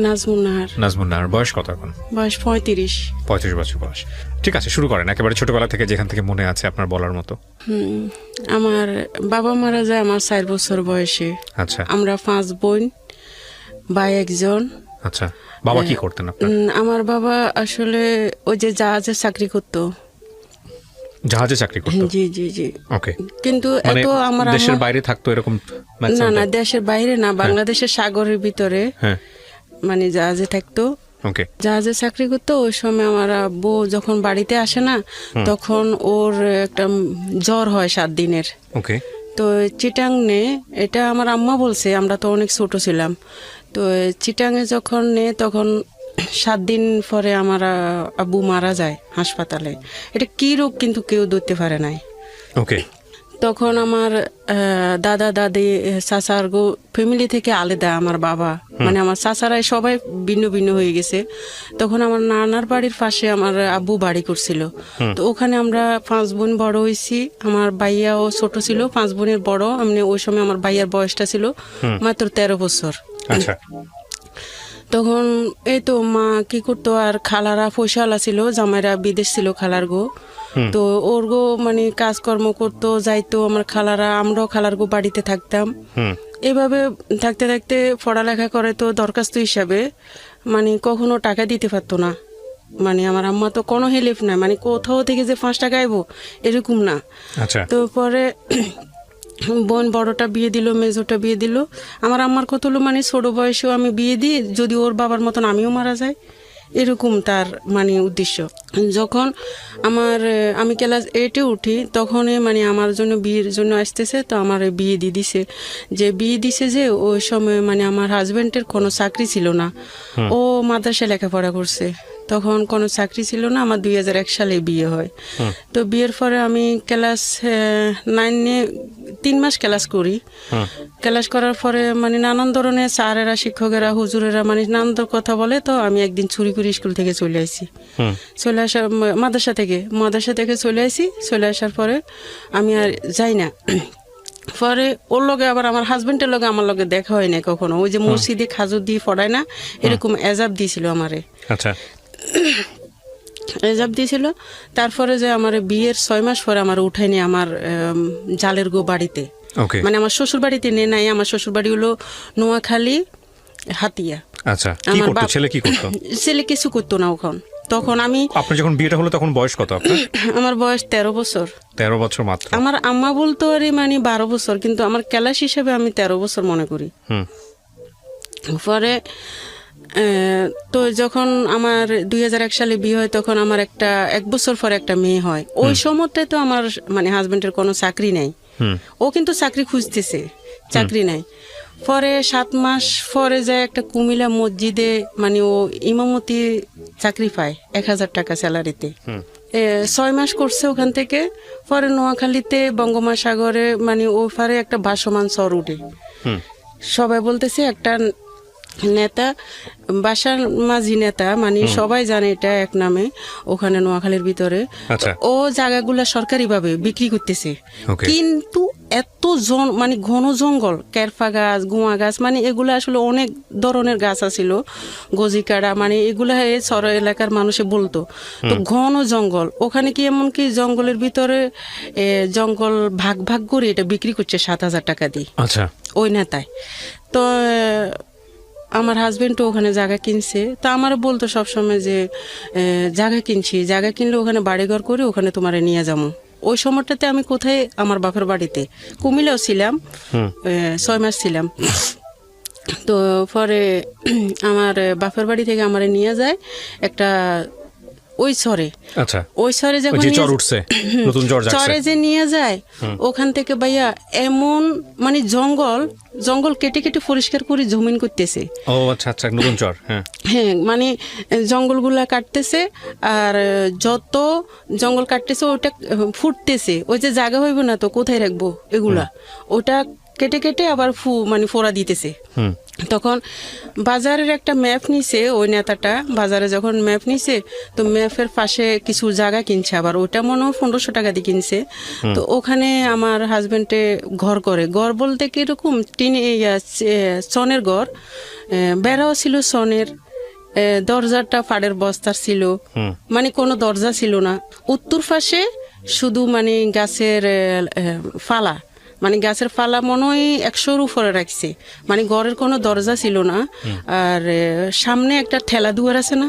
নাজমুন নাহার। বয়স কত এখন? বয়স 35। 35 বছর বয়স। ঠিক আছে, শুরু করেন একেবারে ছোটবেলা থেকে, যেখান থেকে মনে আছে আপনার বলার মতো। আমার বাবা মারা যায় আমার 4 বছর বয়সে। আচ্ছা। আমরা 5 বোন, ভাই একজন। আচ্ছা, বাবা কি করতেন আপনার? আমার বাবা আসলে ওই যে জাহাজে চাকরি করতো। জাহাজে চাকরি করতো? জি জি জি। ওকে। কিন্তু মানে এত আমার দেশের বাইরে থাকতো এরকম? না, দেশের বাইরে না, বাংলাদেশের সাগরের ভিতরে। হ্যাঁ। মানে জাহাজে থাকতো। ওকে। জাহাজে চাকরি করতো। ওই সময় আমার আব্বু যখন বাড়িতে আসে না, তখন ওর একটা জ্বর হয় 7 দিনের। ওকে। তো চিটাং নে, এটা আমার আম্মা বলছে, আমরা তো অনেক ছোট ছিলাম। তো চিটাংয়ে যখন নে, তখন 7 দিন পরে আমার আব্বু মারা যায় হাসপাতালে। এটা কি রোগ কিন্তু কেউ ধরতে পারে নাই। ওকে। তখন আমার দাদা দাদি চাচার ফ্যামিলি থেকে আলাদা আমার বাবা, মানে আমার চাচারাই সবাই ভিন্ন ভিন্ন হয়ে গেছে। তখন আমার নানার বাড়ির পাশে আমার আব্বু বাড়ি করছিল। তো ওখানে আমরা 5 বোন বড় হয়েছি। আমার ভাইয়াও ছোট ছিল, 5 বোনের বড়। মানে ওই সময় আমার ভাইয়ার বয়সটা ছিল মাত্র 13 বছর। আচ্ছা। তখন এই তো মা কি করতো, আর খালারা পয়সাওয়ালা ছিল, জামাইরা বিদেশ ছিল খালার গো। তো ওর গো মানে কাজকর্ম করতো, যাইতো আমার খালারা, আমরাও খালার গো বাড়িতে থাকতাম। এভাবে থাকতে থাকতে পড়ালেখা করে তো দরখাস্ত হিসাবে মানে কখনো টাকা দিতে পারতো না। মানে আমার আম্মা তো কোনো হেল্প নাই, মানে কোথাও থেকে যে 5 টাকা আইবো এরকম না। আচ্ছা। তো পরে বোন বড়টা বিয়ে দিল, মেজোটা বিয়ে দিল। আমার আম্মার কত হলো, মানে ছোট বয়সেও আমি বিয়ে দিই, যদি ওর বাবার মতন আমিও মারা যাই, এরকম তার মানে উদ্দেশ্য। যখন আমি ক্লাস 8-এ উঠি, তখনই মানে আমার জন্য বিয়ের জন্য আসতেছে। তো আমার বিয়ে দিয়ে দিছে। যে ওই সময় মানে আমার হাজব্যান্ডের কোনো চাকরি ছিল না। ও মাদ্রাসায় লেখাপড়া করছে, তখন কোনো চাকরি ছিল না। আমার 2001 সালে বিয়ে হয়। তো বিয়ের পরে আমি ক্লাস 9-এ 3 মাস ক্লাস করি। ক্লাস করার পরে মানে নানান ধরনের স্যারেরা, শিক্ষকেরা, হুজুরেরা মানে নানান কথা বলে। তো আমি একদিন চুরি করে স্কুল থেকে চলে আসি। চলে আসা মাদ্রাসা থেকে চলে আসি। চলে আসার পরে আমি আর যাই না। পরে ওর লগে আবার আমার হাজবেন্ডের লগে আমার লগে দেখা হয় না কখনো। ওই যে মসজিদে খাজুর দিয়ে পড়ায় না, এরকম এজাব দিয়েছিল আমারে। আচ্ছা। এজাব দিয়েছিল। তারপরে যে আমার বিয়ের 6 মাস পরে আমার উঠায়নি আমার জালের গো বাড়িতে। মানে আমার শ্বশুর বাড়িতে নে নাই। আমার শ্বশুর বাড়ি হলো নোয়াখালী, হাতিয়া। আচ্ছা। কি করতো ছেলে? কি করতো ছেলে? কিছু করতো না ওখান। তখন আপনার যখন বিয়েটা হলো তখন বয়স কত আপনার? আমার বয়স 13 বছর। 13 বছর মাত্র? আমার আম্মা বলতো আরে মানে 12 বছর, কিন্তু আমার ক্লাস হিসেবে আমি 13 বছর মনে করি। পরে তো যখন আমার 2001 সালে বিয়ে হয়, তখন আমার 1 বছর পরে একটা মেয়ে হয়। ওই সময়টায় তো আমার মানে হাজবেন্ডের কোনো চাকরি নাই। ও কিন্তু চাকরি খুঁজতেছে, চাকরি নাই। পরে 7 মাস পরে যায় একটা কুমিল্লা মসজিদে, মানে ও ইমামতি চাকরি পায় 1000 টাকা স্যালারিতে। 6 মাস করছে ওখান থেকে। পরে নোয়াখালীতে বঙ্গোপসাগরে মানে ওপারে একটা ভাসমান চর উঠে। সবাই বলতেছে একটা নেতা, বাসার মাঝি নেতা, মানে সবাই জানে এটা এক নামে ওখানে নোয়াখালীর ভিতরে। ও জায়গাগুলা সরকারিভাবে বিক্রি করতেছে। কিন্তু এত মানে ঘন জঙ্গল, কেরফা গাছ, গুয়া গাছ, মানে এগুলা আসলে অনেক ধরনের গাছ আছিল, গজিকাড়া, মানে এগুলা সর এলাকার মানুষে বলতো। তো ঘন জঙ্গল, ওখানে কি এমনকি জঙ্গলের ভিতরে জঙ্গল ভাগ ভাগ করে এটা বিক্রি করছে 7000 টাকা দিয়ে। আচ্ছা। ওই নেতায় তো আমার হাজবেন্ডও ওখানে জায়গা কিনছে। তা আমার বলতো সবসময় যে জায়গা কিনলে ওখানে বাড়িঘর করে ওখানে তোমারে নিয়ে যাবো। ওই সময়টাতে আমি কোথায়, আমার বাপের বাড়িতে কুমিল্লাও ছিলাম, 6 মাস ছিলাম। তো পরে আমার বাপের বাড়ি থেকে আমার নিয়ে যায় একটা ওই চরে। আচ্ছা। ওই চরে যখন চরে যে নিয়ে যায়, ওখান থেকে ভাইয়া এমন মানে জঙ্গল কেটে কেটে পরিষ্কার করে জমিন করতেছে। ও আচ্ছা আচ্ছা, নতুন চর। হ্যাঁ, মানে জঙ্গলগুলা কাটতেছে, আর যত জঙ্গল কাটতেছে ওটা ফুটতেছে। ওই যে জায়গা হইব না তো কোথায় রাখবো এগুলা, ওটা কেটে কেটে আবার মানে ফোড়া দিতেছে। তখন বাজারের একটা ম্যাপ নিছে ওই নেতাটা, বাজারে যখন ম্যাপ নিছে তো ম্যাপের পাশে কিছু জায়গা কিনছে, আবার ওটা মনে হয় 1500 টাকা দিয়ে কিনছে। তো ওখানে আমার হাজবেন্ডে ঘর করে, ঘর বলতে কিরকম সনের ঘর, বেড়াও ছিল সনের, দরজাটা ফাড়ের বস্তার ছিল, মানে কোনো দরজা ছিল না। উত্তর পাশে শুধু মানে গাছের ফালা, মানে গাছের ফালা মনে হয় 100-র উপরে রাখছে, মানে ঘরের কোনো দরজা ছিল না। আর সামনে একটা ঠেলা দুয়ার আছে না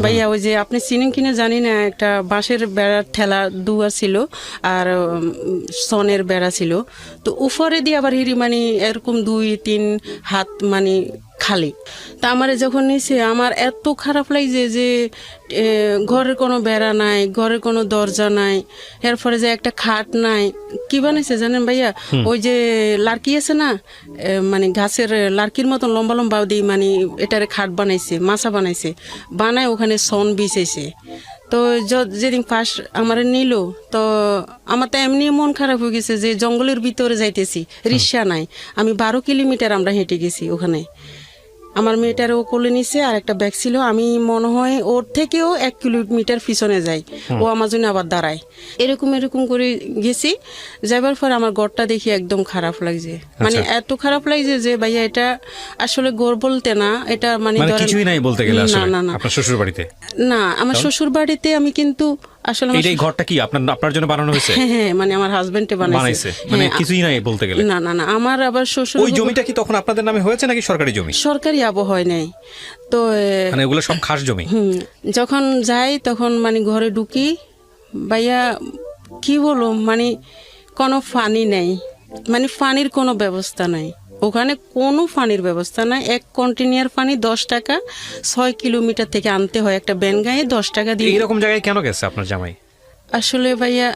ভাইয়া, ওই যে আপনি চিনেন কিনা জানি না, একটা বাঁশের বেড়ার ঠেলা দুয়ার ছিল আর সনের বেড়া ছিল। তো উপরে দিয়ে আবার হিরি মানে এরকম 2-3 হাত মানে খালি। তা আমার যখন নিছে আমার এত খারাপ লাগছে যে ঘরের কোনো বেড়া নাই, ঘরের কোনো দরজা নাই, এরপরে যে একটা খাট নাই। কি বানাইছে জানেন ভাইয়া, ওই যে লার্কি আছে না, মানে গাছের লার্কির মতন লম্বা লম্বা দিয়ে মানে এটারে খাট বানাইছে, মাছা বানাইছে, বানায় ওখানে সন বিছাইছে। তো যেদিন ফার্স্ট আমার নিল তো আমার তো এমনি মন খারাপ হয়ে গেছে যে জঙ্গলের ভিতরে যাইতেছি, রিক্সা নাই, আমি 12 কিলোমিটার আমরা হেঁটে গেছি ওখানে। আমার মেয়েটারও কোলে নিছে আর একটা ব্যাগ ছিল, আমি মনে হয় ওর থেকেও 1 কিলোমিটার পিছনে যাই, ও আমার জন্য আবার দাঁড়ায়। এরকম করে গেছি, যাবার পর আমার ঘরটা দেখি একদম খারাপ লাগছে, মানে এত খারাপ লাগছে যে ভাইয়া এটা আসলে ঘর বলতে না, এটা মানে কিছুই নাই বলতে গেলে। না না না, আপনার শ্বশুর বাড়িতে না, আমার শ্বশুর বাড়িতে আমি কিন্তু আসলে এই ঘরটা কি আপনার জন্য বানানো হয়েছে? হ্যাঁ, মানে আমার হাজবেন্ডে বানাইছে, মানে কিছুই নাই বলতে গেলে। না না না, আমার আবার শ্বশুর। ওই জমিটা কি তখন আপনাদের নামে হয়েছে নাকি সরকারি জমি? সরকারি আবহাওয়া নেই তো, মানে ওগুলো সব খাস জমি। যখন যাই তখন মানে ঘরে ঢুকি ভাইয়া, কি বলো, মানে কোনো পানি নেই, মানে পানির কোনো ব্যবস্থা নাই ওখানে, কোনো পানির ব্যবস্থা নাই। 1 কন্টেনার পানি 10 টাকা, 6 কিলোমিটার থেকে আনতে হয়, একটা ব্যান গায়ে 10 টাকা দিয়ে। এরকম জায়গায় কেন গেছে আপনার জামাই? আসলে ভাইয়া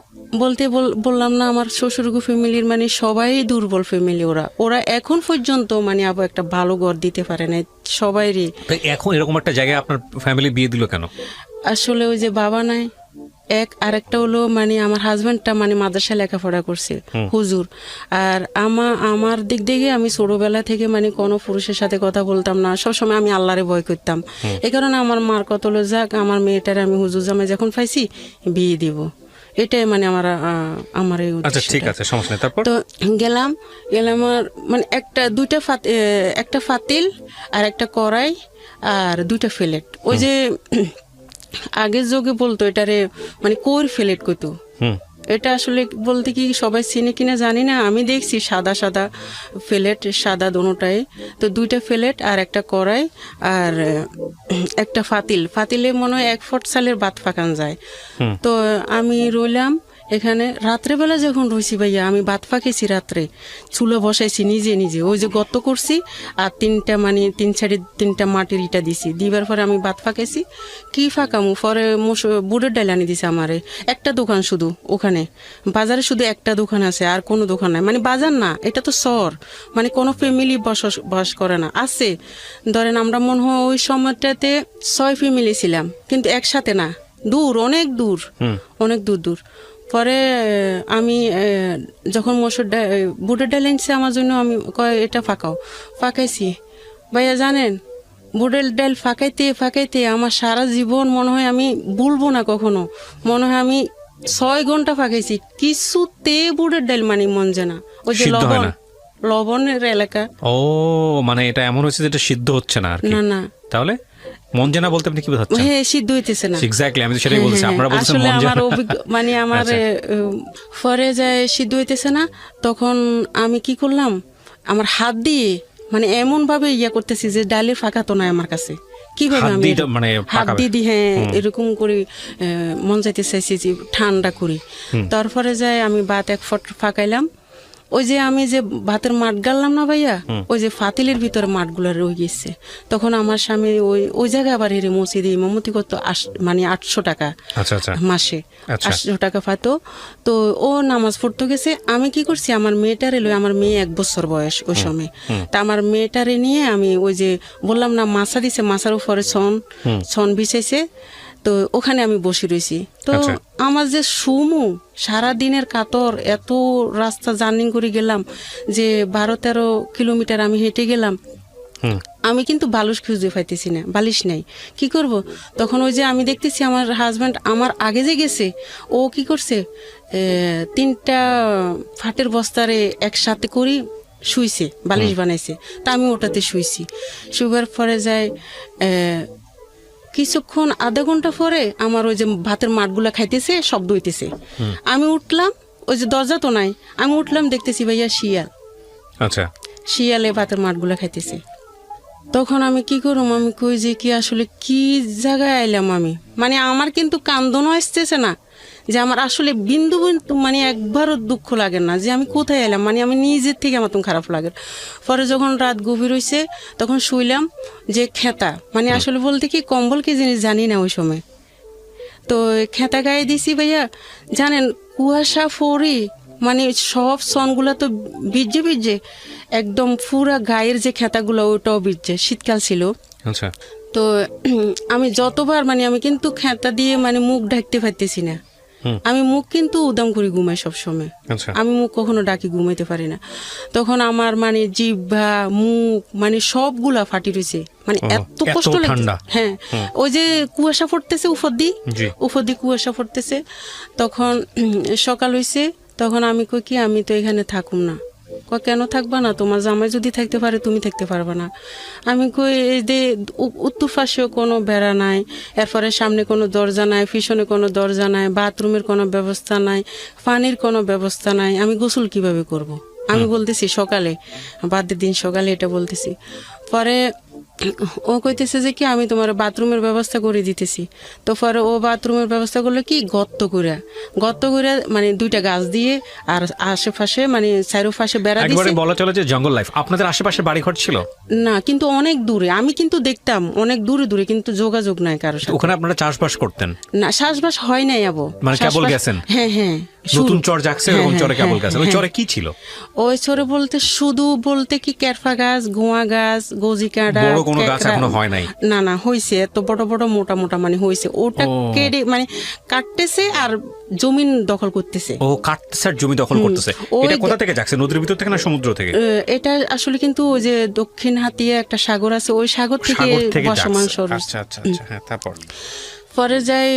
বললাম না, আমার শ্বশুরগো ফ্যামিলির মানে সবাই দুর্বল ফ্যামিলি, ওরা এখন পর্যন্ত মানে আবার একটা ভালো ঘর দিতে পারে না সবাইরই। এখন এরকম একটা জায়গায় আপনার ফ্যামিলি বিয়ে দিল কেন? আসলে ওই যে বাবা নাই আরেকটা হলো মানে আমার হাজবেন্ডটা মানে মাদ্রাসায় লেখাপড়া করছে, হুজুর। আর আমার দিক থেকে আমি ছোটবেলা থেকে মানে কোনো পুরুষের সাথে কথা বলতাম না, সবসময় আমি আল্লাহরে ভয় করতাম। এই কারণে আমার মার কত হলো, যাক আমার মেয়েটারে আমি হুজুর জামাই যখন পাইছি বিয়ে দিব, এটাই মানে আমার এই আচ্ছা ঠিক আছে, সমস্যা নেই। তারপর তো গেলাম আর মানে একটা ফাতিল আর একটা কড়াই আর 2টা প্লেট, ওই যে আগের যুগে বলতো এটারে মানে কোর প্লেট কইতো। এটা আসলে বলতে কি সবাই চিনে কিনা জানি না, আমি দেখছি সাদা সাদা প্লেট, সাদা দোনোটাই। তো 2টা প্লেট আর একটা কড়াই আর একটা ফাতিলে মনে হয় 1 ফুট চালের ভাত পাকান যায়। তো আমি রইলাম এখানে, রাত্রেবেলা যখন রয়েছি ভাইয়া আমি ভাত পাকেছি, রাত্রে চুলো বসাইছি নিজে, ওই যে গর্ত করছি আর 3 মাটির ইটা দিছি, দিবার পরে আমি ভাত পাকেছি। কি ফাঁকামু, পরে বুটের ডাল আনি দিছে আমারে, একটা দোকান শুধু ওখানে, বাজারে শুধু একটা দোকান আছে আর কোনো দোকান নাই, মানে বাজার না, এটা তো শহর, মানে কোনো ফ্যামিলি বসবাস করে না। আছে ধরেন আমরা মনে হয় ওই সময়টাতে 6 ফ্যামিলি ছিলাম, কিন্তু একসাথে না, দূর, অনেক দূর। পরে আমি যখন বুটের ডাল আনছে আমার জন্য, আমি এটা ফাঁকাইছি ভাইয়া। জানেন বুটের ডাল ফাঁকাইতে আমার সারা জীবন মনে হয় আমি ভুলবো না কখনো, মনে হয় আমি 6 ঘন্টা ফাঁকাইছি, কিছুতে বুটের ডাল মানে মন যায় না, ওই যে লবণের এলাকা। ও মানে এটা এমন হচ্ছে যেটা সিদ্ধ হচ্ছে না আর কি। না তাহলে মন জানা বলতে আপনি কি বোঝাচ্ছেন? হ্যাঁ, সিদ্ধ হইতেছে না। এক্স্যাক্টলি, আমি তো সেটাই বলছি, আপনারা বলছেন মন জানা। মানে আমার পরে যায় সিদ্ধ হইতেছে না, তখন আমি কি করলাম, আমার হাত দিয়ে মানে এমন ভাবে করতেছি যে ডালে ফাঁকা তো নাই আমার কাছে, কিভাবে আমি হাত দিয়ে হ্যাঁ এরকম করে মন যাইতে চাইছি যে ঠান্ডা করি। তারপরে যায় আমি ভাত 1 ফুট ফাঁকাইলাম, ওই যে আমি যে ভাতের মাঠ গাড়লাম না ভাইয়া, ওই যে ফাতিলের ভিতরে মাঠগুলো রয়ে গেছে। তখন আমার স্বামী ওই জায়গায় আবার হেরে মসজিদে ইমামতি করতো, মানে 800 টাকা মাসে, 800 টাকা পাতো। তো ও নামাজ পড়তে গেছে, আমি কি করছি, আমার মেয়েটারে আমার মেয়ে 1 বছর বয়স ওই সময়, তা আমার মেয়েটারে নিয়ে আমি ওই যে বললাম না মাছা দিছে, মাছার উপরে ছন বিছাইছে, তো ওখানে আমি বসে রয়েছি। তো আচ্ছা। আমার যে সুমু সারা দিনের কাতর, এত রাস্তা জার্নি করে গেলাম, যে 12-13 কিলোমিটার আমি হেঁটে গেলাম, হুম আমি কিন্তু বালিশ খুঁজে পাইতেছি না, বালিশ নাই, কি করব? তখন ওই যে আমি দেখতেছি আমার হাজব্যান্ড আমার আগে যে গেছে, ও কি করছে, 3টা ফাটের বস্তারে একসাথে করি শুইছে, বালিশ বানাইছে। তা আমি ওটাতে শুইছি। শুবার পরে যায় কিছুক্ষণ, আধা ঘন্টা পরে আমার ওই যে ভাতের মাঠগুলা খাইতেছে, শব্দ হইতেছে। আমি উঠলাম, ওই যে দরজা তো নাই, আমি উঠলাম, দেখতেছি ভাইয়া শিয়াল, আচ্ছা শিয়ালে ভাতের মাঠগুলা খাইতেছে। তখন আমি কি করুম, আমি কই যে কি আসলে কি জায়গায় আইলাম আমি, মানে আমার কিন্তু কান্দনও আসতেছে না, যে আমার আসলে বিন্দু বিন্দু মানে একবারও দুঃখ লাগে না যে আমি কোথায় এলাম, মানে আমি নিজের থেকে আমার তো খারাপ লাগে। পরে যখন রাত গভীর হইছে তখন শুইলাম যে খেতা, মানে আসলে বলতে কি কম্বল কি জিনিস জানি না ওই সময়। তো খেতা গায়ে দিছি ভাইয়া, জানেন কুয়াশা ফড়ি, মানে সব সনগুলা তো ভিজে ভিজে একদম, পুরা গায়ের যে খেতাগুলো ওটাও ভিজে, শীতকাল ছিল। আচ্ছা তো আমি যতবার মানে আমি কিন্তু খেতা দিয়ে মানে মুখ ঢাকতে পারতেছি না, আমি মুখ কিন্তু উদাম করে ঘুমাই সবসময়, আচ্ছা আমি মুখ কখনো ডাকি ঘুমাইতে পারি না। তখন আমার মানে জিহ্বা মুখ মানে সবগুলা ফাটি রয়েছে, মানে এত কষ্ট লাগে। হ্যাঁ, ওই যে কুয়াশা পড়তেছে উপর দিয়ে কুয়াশা পড়তেছে। তখন সকাল হইছে, তখন আমি কই কি আমি তো এখানে থাকুম না। কেন থাকবা না, তোমার জামাই যদি থাকতে পারে তুমি থাকতে পারবা না। আমি কই এই যে উত্তর পাশেও কোনো বেড়া নাই, এরপরে সামনে কোনো দরজা নাই, পিছনে কোনো দরজা নাই, বাথরুমের কোনো ব্যবস্থা নাই, পানির কোনো ব্যবস্থা নাই, আমি গোসল কিভাবে করব। আমি বলতেছি সকালে, বাদের দিন সকালে এটা বলতেছি। পরে ও কইতেছে যে কি আমি তোমার বাথরুমের ব্যবস্থা করে দিতেছি। তো পরে ও বাথরুমের ব্যবস্থা করলো কি গর্ত করে মানে 2টা গাছ দিয়ে, আর আশেপাশে মানে চারোপাশে বেড়া দিয়েছে। একবারে বলা চলে যে জঙ্গল লাইফ। আপনাদের আশেপাশে বাড়িঘর ছিল না, কিন্তু অনেক দূরে, আমি কিন্তু দেখতাম অনেক দূরে দূরে, কিন্তু যোগাযোগ নাই কারোর সাথে। ওখানে আপনারা চাষবাস করতেন? না, চাষবাস হয় নাই আবো, মানে কেবল গেছেন? হ্যাঁ হ্যাঁ, নতুন চর জাগছে এরকম চরে কেবল গেছেন। ওই চরে কি ছিল? ওই চরে বলতে শুধু বলতে কি কেরফা গাছ, গোয়া গাছ, গজি কাঁটা, বড় কোনো গাছ এখনো হয় নাই? না না, হইছে, এত বড় বড় মোটা মোটা মানে হইছে। ওটা কেটে মানে কাটতেছে আর জমিন দখল করতেছে। ও কাটতেছে আর জমি দখল করতেছে। এটা কোথা থেকে যাচ্ছে, নদীর ভিতর থেকে না সমুদ্র থেকে? এটা আসলে কিন্তু ওই যে দক্ষিণ হাতিয়া একটা সাগর আছে, ওই সাগর থেকে বসমান সর। আচ্ছা আচ্ছা আচ্ছা, হ্যাঁ। তারপর পরে যাই,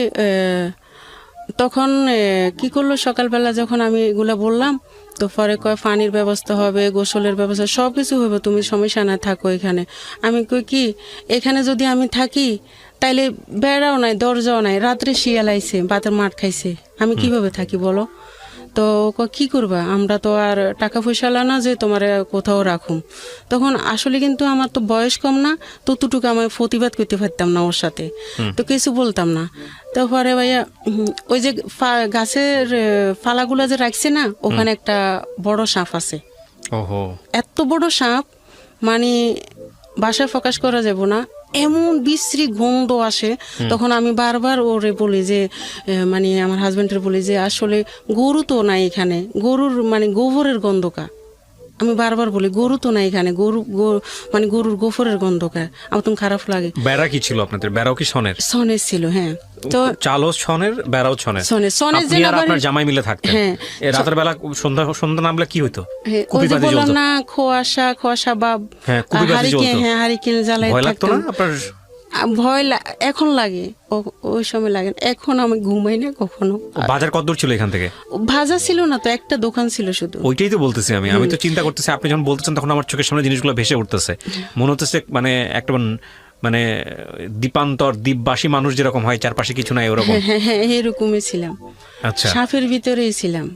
তখন কি করলো, সকালবেলা যখন আমি এগুলা বললাম, তো পরে কয় পানির ব্যবস্থা হবে, গোসলের ব্যবস্থা, সব কিছু হবে, তুমি সমস্যা না থাকো এখানে। আমি কই কি এখানে যদি আমি থাকি তাইলে বেড়াও নাই, দরজাও নাই, রাত্রে শিয়াল আইছে, বাতের মাঠ খাইছে, আমি কিভাবে থাকি বলো? তো কি করবা, আমরা তো আর টাকা পয়সা না যে তোমার কোথাও রাখুম। তখন আসলে কিন্তু আমার তো বয়স কম না, ততটুকু আমি প্রতিবাদ করতে পারতাম না ওর সাথে, তো কিছু বলতাম না। তারপরে ভাইয়া ওই যে গাছের ফালাগুলা যে রাখছে না, ওখানে একটা বড় সাপ আছে। ওহো, এত বড় সাপ, মানে বাসায় প্রকাশ করা যাব না, এমন বিশ্রী গন্ধ আসে। তখন আমি বারবার ওরে বলি যে মানে আমার হাজবেন্ডের বলি যে আসলে গরু তো নাই এখানে, গরুর মানে গোবরের গন্ধকা। আমি বারবার বলি গরু তো নাই এখানে, মানে গরুর গোবরের গন্ধকা, আমার তো খারাপ লাগে। বেড়া কি ছিল আপনাদের? বেড়াও কি সনের? সনের ছিল, হ্যাঁ। তো চালও সনের, বেড়াও সনের। সনের যে আপনার জামাই মিলে থাকতেন। হ্যাঁ, রাতের বেলা সন্ধ্যা নামলে কি হইতো? ওই যে বললাম না, খোয়াশা বা হারিকেন জ্বালাই থাকতাম। ভয় এখন লাগে, ওই সময় লাগে, এখন আমি ঘুমাই না কখনো। বাজার কত দূর ছিল এখান থেকে? বাজার ছিল না তো, একটা দোকান ছিল শুধু। ওইটাই তো বলতেছি আমি তো চিন্তা করতেছি, আপনি যখন বলতেছেন তখন আমার চোখের সামনে জিনিসগুলো ভেসে উঠতেছে। মনে হচ্ছে মানে একটা মানে দ্বীপান্তর, দ্বীপবাসী মানুষ যেরকম হয়, চারপাশে কিছু নাই ওরকম। হ্যাঁ, এরকমই ছিলাম। আচ্ছা, সাপের ভিতরেই ছিলাম।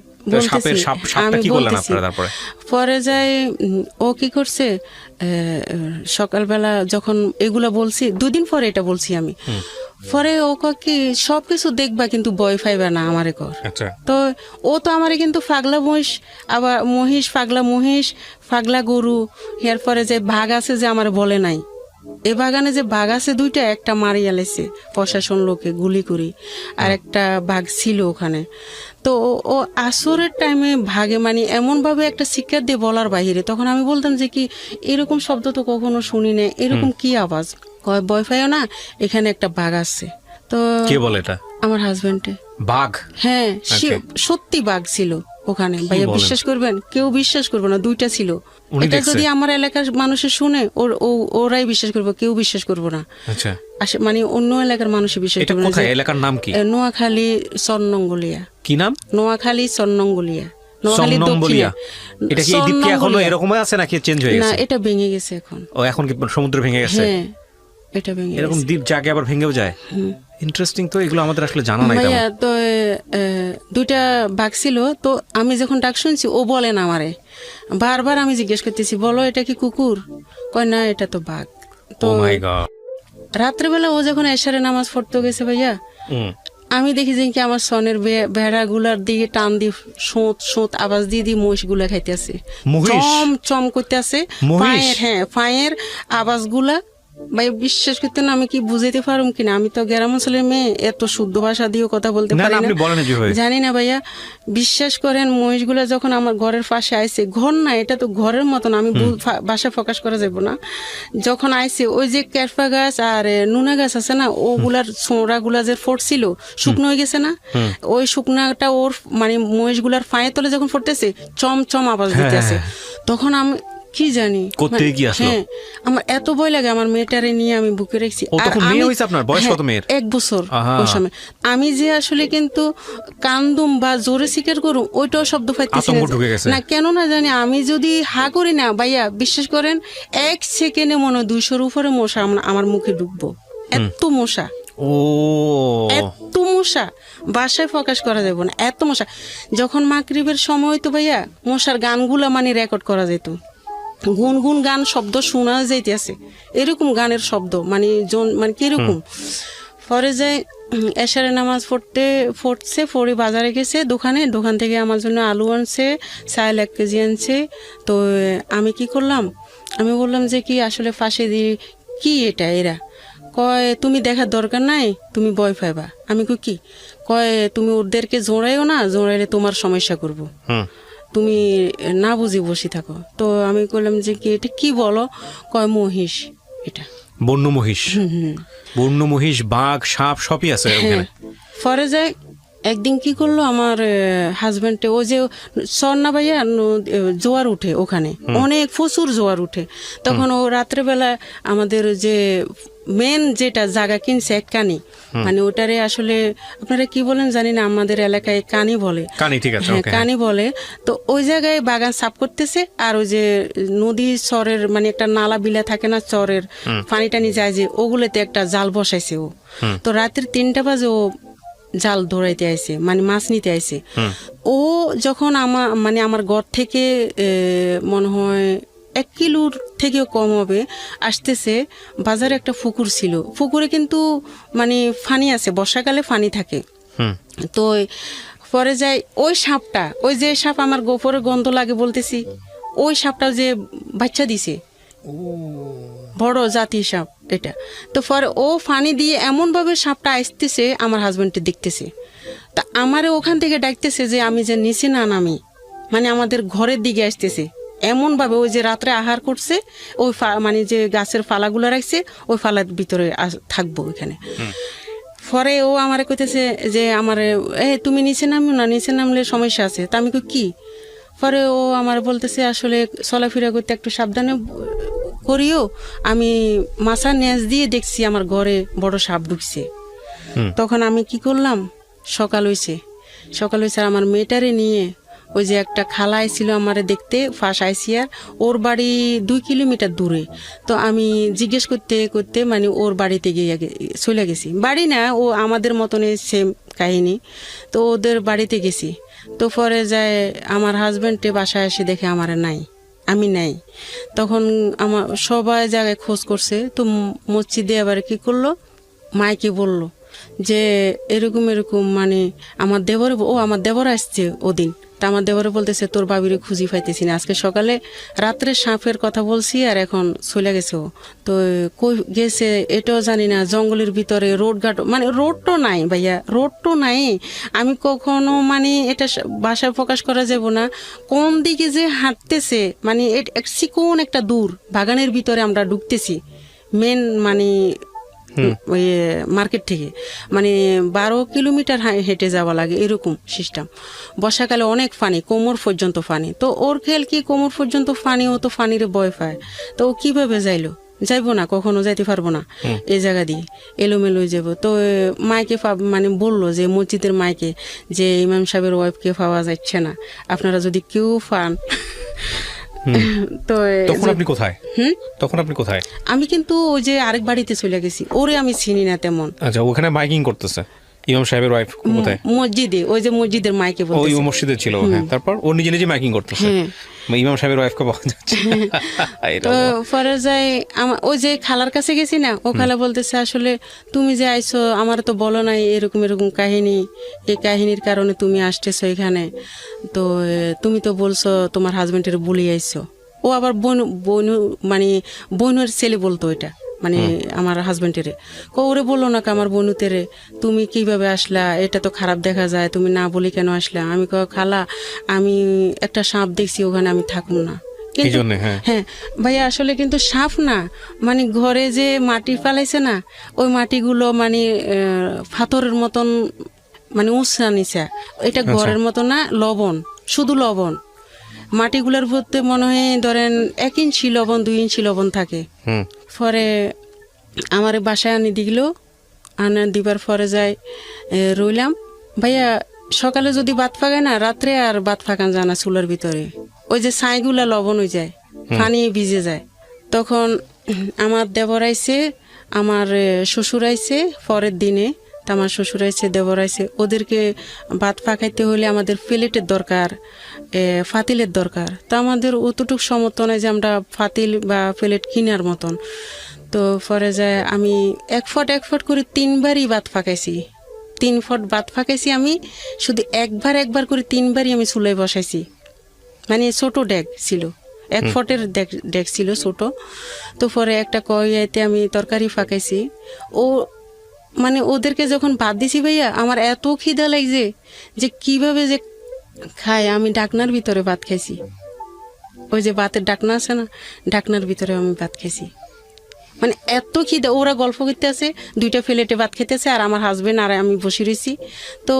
পরে যাই, ও কি করছে, সকালবেলা যখন এগুলা বলছি, 2 দিন পরে এটা বলছি আমি, পরে ও কি সবকিছু দেখবা কিন্তু ভয় পাইবা না আমারে কর। তো ও তো আমারে কিন্তু পাগলা মহিষ, আবার পাগলা মহিষ, পাগলা গরু, এরপরে যে বাঘ আছে যে আমার বলে নাই, এ বাগানে যে বাঘ আছে 2টা, একটা মারিয়া লেছে প্রশাসন লোকে গুলি করি, আর একটা বাঘ ছিল ওখানে। তো ও আসরের টাইমে ভাগে মানে এমন ভাবে একটা শিক্ষা দিয়ে বলার বাহিরে, তখন আমি বলতাম যে কি এরকম শব্দ তো কখনো শুনি না, এরকম কি আওয়াজ? কয় ভয় পাইও না, এখানে একটা বাঘ আছে। তো কে বলে এটা? আমার হাজবেন্ডে। বাঘ? হ্যাঁ, আচ্ছা। সত্যি বাঘ ছিল ওখানে ভাইয়া, বলেন? বিশ্বাস করবেন, কেউ বিশ্বাস করবে না, 2টা ছিল। উনি এটা দেখছে? যদি আমার এলাকার মানুষে শুনে ওরাই বিশ্বাস করবে, কেউ বিশ্বাস করবে না। আচ্ছা, মানে অন্য এলাকার মানুষ বিশ্বাস এটা করবে না। কোথায়? এলাকার নাম কি? নোয়াখালী সন্নঙ্গলিয়া। কি নাম? নোয়াখালী সন্নঙ্গলিয়া। নোয়াখালীর দক্ষিণে। সন্নম্বলিয়া। এটা কি এই দ্বীপ কি এখনো সন্নঙ্গলিয়া। এরকমই আছে নাকি চেঞ্জ হয়ে না, গেছে? এটা ভেঙে গেছে এখন। ও, এখন কি সমুদ্র ভেঙে গেছে? হ্যাঁ, এটা ভেঙে এরকম গেছে। দ্বীপ জাগে আবার ভেঙেও যায়? ইন্টারেস্টিং তো, এগুলো আমাদের আসলে জানা নাই তেমন। ভাইয়া তো 2টা বাঘ ছিল। তো আমি যখন ডাক শুনছি, ও বলেন আমারে, বারবার আমি জিজ্ঞেস করতেছি, বলো এটা কি কুকুর? কয় না, এটা তো বাঘ। তো ও মাই গড। রাত্রেবেলা ও যখন এশারে নামাজ পড়তে গেছে ভাইয়া, আমি দেখি যে কি আমার সনের ভেড়া গুলার দিকে টান দিয়ে সোঁত সোঁত আওয়াজ দিয়ে দিয়ে মহিষ গুলা খাইতেছে, মহিষ? চম চম করতেছে। মহিষ? পায়ের আওয়াজ গুলা ভাই বিশ্বাস করতে না, আমি কি বুঝাইতে পারুম কিনা। আমি তো গ্রাম অঞ্চলের মেয়ে, এত শুদ্ধ ভাষা দিয়েও কথা বলতে না পারি না, না, আপনি বলেন যেভাবে। জানি না ভাইয়া। বিশ্বাস করেন, মহিষগুলা যখন আমার ঘরের পাশে আইছে, ঘর না, এটা তো ঘরের মতন, আমি ভাষা প্রকাশ করা যাব না। যখন আইছে, ওই যে কেরফা গাছ আর নুনা গাছ আছে না, ওগুলার ছোঁড়া গুলা যে ফোটছিল, শুকনো হয়ে গেছে না, ওই শুকনাটা ওর মানে মহিষগুলার পায়ে তলে যখন ফোটতেছে, চম চম আওয়াজ দিতেছে। তখন আমি কি জানি কোত্থেকে কি আসলো? হ্যাঁ, আমার এত ভয় লাগে, আমার মেয়েটারে নিয়ে আমি বুকে রেখেছি। ও তখন মেয়ে হয়েছে আপনার? বয়স কত মেয়ের? 1 বছর আহা। ওই সময়। আমি যে আসলে কিন্তু কান্দুম বা জোরে স্বীকার করুম, ওইটাও শব্দ পাইতেছি আতঙ্ক ঢুকে গেছে। না, কেন না জানি। আমি যদি হা করি না ভাইয়া, বিশ্বাস করেন, 1 সেকেন্ডে মনে হয় 200-র উপরে মশা আমার মুখে ঢুকবো, এত মশা। ও, এত মশা বাসায় প্রকাশ করা যাবে না, এত মশা। যখন মাগরিবের সময় তো ভাইয়া, মশার গানগুলা মানে রেকর্ড করা যেত, গুনগুন গান শব্দ শোনা যাইতেছে, এরকম গানের শব্দ, মানে মানে কিরকম। পরে যায় এশারে নামাজ পড়ছে, পরে বাজারে গেছে, দোকান থেকে আমার জন্য আলু আনছে, চাল 1 কেজি আনছে। তো আমি কি করলাম, আমি বললাম যে কি আসলে ফাঁসে দিয়ে কি এটা এরা। কয় তুমি দেখার দরকার নাই, তুমি ভয় পাইবা। আমি কই কি? কয় তুমি ওদেরকে জোড়াইও না, জোড়াইলে তোমার সমস্যা করবো, তুমি না বুঝি বসে থাকো। তো আমি বললাম যে কি এটা কি বলো? কয় মহিষ এটা। বন্য মহিষ? বন্য মহিষ, বাঘ, সাপ সবই আছে ওখানে। পরে যায় একদিন কি করলো আমার হাজবেন্ডে, ও যে সন্না ভাইয়া জোয়ার উঠে ওখানে, অনেক প্রচুর জোয়ার উঠে। তখন ও রাত্রেবেলা আমাদের যে মেন যেটা জায়গা কিনছে, 1 কানি, মানে ওটারে আসলে আপনারা কি বলেন জানি না, আমাদের এলাকায় কানি বলে। কানি, ঠিক আছে, হ্যাঁ, ওকে। কানি বলে। তো ওই জায়গায় বাগান সাফ করতেছে, আর ওই যে নদী চরের মানে একটা নালা বিলা থাকে না, চরের পানি টানি যায় যে, ওগুলোতে একটা জাল বসাইছে ও। তো রাত্রে 3টা বাজে ও জাল ধরাইতে আইছে, মানে মাছ নিতে আইছে। ও যখন আমার ঘর থেকে মনে হয় 1 কিলোর থেকেও কম হবে আসতেছে, বাজারে একটা পুকুর ছিল, পুকুরে কিন্তু মানে ফানি আছে, বর্ষাকালে ফানি থাকে। তো পরে যাই ওই সাপটা, ওই যে সাপ আমার গোপরে গন্ধ লাগে বলতেছি, ওই সাপটা যে বাচ্চা দিছে, বড় জাতীয় সাপ এটা। তো পরে ও ফানি দিয়ে এমন ভাবে সাপটা আসতেছে, আমার হাজবেন্ডকে দেখতেছে, তা আমারে ওখান থেকে ডাকতেছে যে আমি যে নিচে না নামি, মানে আমাদের ঘরের দিকে আসতেছে এমন ভাবে। ওই যে রাত্রে আহার করছে, ওই মানে যে গাছের ফালাগুলো রাখছে, ওই ফালার ভিতরে থাকবো ওইখানে। পরে ও আমারে কইতেছে যে আমারে তুমি নিচে নামো না, নিচে নামলে সমস্যা আছে। তা আমি কই কি? পরে ও আমার বলতেছে আসলে চলাফেরা করতে একটু সাবধানে করিও, আমি মাছার নেজ দিয়ে দেখছি আমার ঘরে বড় সাপ ঢুকছে। তখন আমি কি করলাম, সকাল হয়েছে আর আমার মেয়েটারে নিয়ে ওই যে একটা খালা ছিল আমারে দেখতে, ফাঁস আইসিয়ার, ওর বাড়ি 2 কিলোমিটার দূরে। তো আমি জিজ্ঞেস করতে করতে মানে ওর বাড়িতে গিয়ে চলে গেছি, বাড়ি না ও আমাদের মতনই সেম কাহিনী। তো ওদের বাড়িতে গেছি। তো পরে যায় আমার হাজব্যান্ডে বাসায় এসে দেখে আমার নাই, আমি নাই। তখন আমার সবাই জায়গায় খোঁজ করছে। তো মসজিদে আবার কি করলো, মাইকে বলল যে এরকম মানে আমার দেবর আসছে ওদিন। তা আমার দেবরে বলতেছে তোর বাবিরে খুঁজি পাইতেছি না, আজকে সকালে রাত্রে সাপের কথা বলছি আর এখন চলে গেছে ও। তো কই গেছে এটাও জানি না, জঙ্গলের ভিতরে রোডঘাট, মানে রোড তো নাই ভাইয়া, রোড তো নাই। আমি কখনো মানে এটা ভাষায় প্রকাশ করা যাব না, কোন দিকে যে হাঁটতেছে, মানে চিকন একটা দূর বাগানের ভিতরে আমরা ঢুকতেছি, মেন মানে ওই মার্কেট থেকে, মানে 12 কিলোমিটার হেঁটে যাওয়া লাগে এরকম সিস্টেম। বর্ষাকালে অনেক পানি, কোমর পর্যন্ত পানি। তো ওর খেয়াল কি কোমর পর্যন্ত পানি, ও তো পানিরে ভয় পায়। তো ও কিভাবে যাইলো? যাইবো না, কখনো যাইতে পারবো না এই জায়গা দিয়ে, এলোমেলো যাব। তো মাইকে মানে বললো যে মসজিদের মাইকে যে ইমাম সাহেবের ওয়াইফকে পাওয়া যাচ্ছে না, আপনারা যদি কেউ পান। তো তখন আপনি কোথায়? তখন আপনি কোথায়? আমি কিন্তু ওই যে আরেক বাড়িতে চলে গেছি, ওরে আমি চিনি না তেমন। আচ্ছা, ওখানে মাইকিং করতেছে ইমাম সাহেবের ওয়াইফ কোথায়? মসজিদে, ওই যে মসজিদের মাইকে বলতেছে। ওই মসজিদে ছিল, হ্যাঁ। তারপর ও নিজে নিজে মাইকিং করতেছে, ইমাম সাহেবের ওয়াইফকে পাওয়া যাচ্ছে। তো পরে যাই ওই যে খালার কাছে গেছি না, ও খালা বলতেছে আসলে তুমি যে আইছো আমার তো বলো নাই এরকম এরকম কাহিনী, এই কাহিনীর কারণে তুমি আসতেছো এখানে। তো তুমি তো বলছো তোমার হাজবেন্ডের বলি আইছো। ও আবার বোন মানে বোনের ছেলে বলতো এটা, মানে আমার হাজবেন্ডের। ওরে বললো না আমার বোনুতেরে তুমি কিভাবে আসলা, এটা তো খারাপ দেখা যায়, তুমি না বলি কেন আসলা? আমি খালা আমি একটা সাপ দেখছি ওখানে, আমি থাকুন না। হ্যাঁ ভাইয়া, আসলে কিন্তু সাপ না, মানে ঘরে যে মাটি ফেলাইছে না, ওই মাটিগুলো মানে পাথরের মতন, মানে উঁচা নিচা। এটা ঘরের মতো না, লবণ, শুধু লবণ। মাটিগুলোর মধ্যে মনে হয় ধরেন 1 ইঞ্চি লবণ, 2 ইঞ্চি লবণ থাকে। পরে আমার বাসায় আনি দিল, আনা দিবার পরে যাই রইলাম। ভাইয়া সকালে যদি ভাত ফাঁকায় না, রাত্রে আর ভাত ফাঁকান যায় না চুলার ভিতরে। ওই যে ছাইগুলা লবণ হয়ে যায়, পানি ভিজে যায়। তখন আমার দেবর আইছে, আমার শ্বশুর আইছে পরের দিনে। আমার শ্বশুর আইছে, দেবর আইছে। ওদেরকে ভাত ফাঁকাইতে হলে আমাদের প্লেটের দরকার, ফাতিলের দরকার। তো আমাদের অতটুকু সমর্থ নয় যে আমরা ফাতিল বা প্লেট কিনার মতন। তো পরে যায় আমি 1 ফট করে 3 বারই ভাত ফাঁকাইছি। 3 ফট ভাত ফাঁকাইছি আমি, শুধু একবার করে 3 বারই আমি চুলায় বসাইছি। মানে ছোট ডেক ছিল, 1 ফটের ডেক ছিল ছোট। তো পরে একটা কড়াইতে আমি তরকারি ফাঁকাইছি। ও মানে ওদেরকে যখন ভাত দিছি ভাইয়া, আমার এত খিদা লাগছে যে কিভাবে যে খায়। আমি ডাকনার ভিতরে ভাত খাইছি, ওই যে ভাতের ডাকনা আছে না, ডাকনার ভিতরে আমি ভাত খাইছি। মানে এত খিদা, ওরা গল্প করতে আছে, 2টা প্লেটে ভাত খেতেছে, আর আমার হাজবেন্ড আর আমি বসে রয়েছি। তো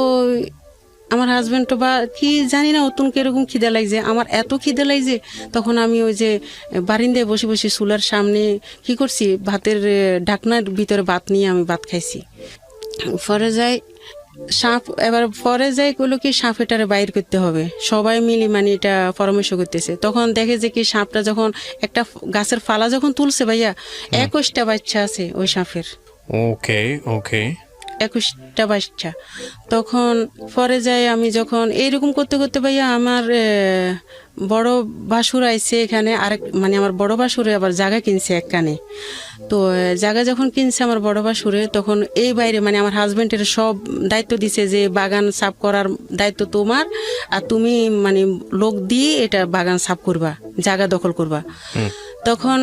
আমার হাজবেন্ড তো বা কি জানি না অতুন কিরকম খিদা লাগছে, আমার এত খিদা লাগছে। তখন আমি ওই যে বারিন্দায় বসে বসে চুলার সামনে কি করছি, ভাতের ঢাকনার ভিতরে ভাত নিয়ে আমি ভাত খাইছি। পরে যাই সাপ, এবার পরে যাই কইলো কি সাপ এটারে বাইর করতে হবে, সবাই মিলে মানে এটা পরামর্শ করতেছে। তখন দেখে যে কি সাপটা যখন একটা গাছের ফালা যখন তুলছে ভাইয়া, 21টা বাচ্চা আছে ওই সাপের। ওকে ওকে, 21টা বাচ্চা। তখন পরে যাই আমি যখন এইরকম করতে করতে ভাইয়া, আমার বড় বাসুর আইছে এখানে, আরেক মানে আমার বড় বাসুরে আবার জায়গা কিনছে এক কানে। তো জায়গা যখন কিনছে আমার বড় বাসুরে, তখন এই বাইরে মানে আমার হাজবেন্ডের সব দায়িত্ব দিছে যে বাগান সাফ করার দায়িত্ব তোমার, আর তুমি মানে লোক দিয়ে এটা বাগান সাফ করবা, জায়গা দখল করবা। তখন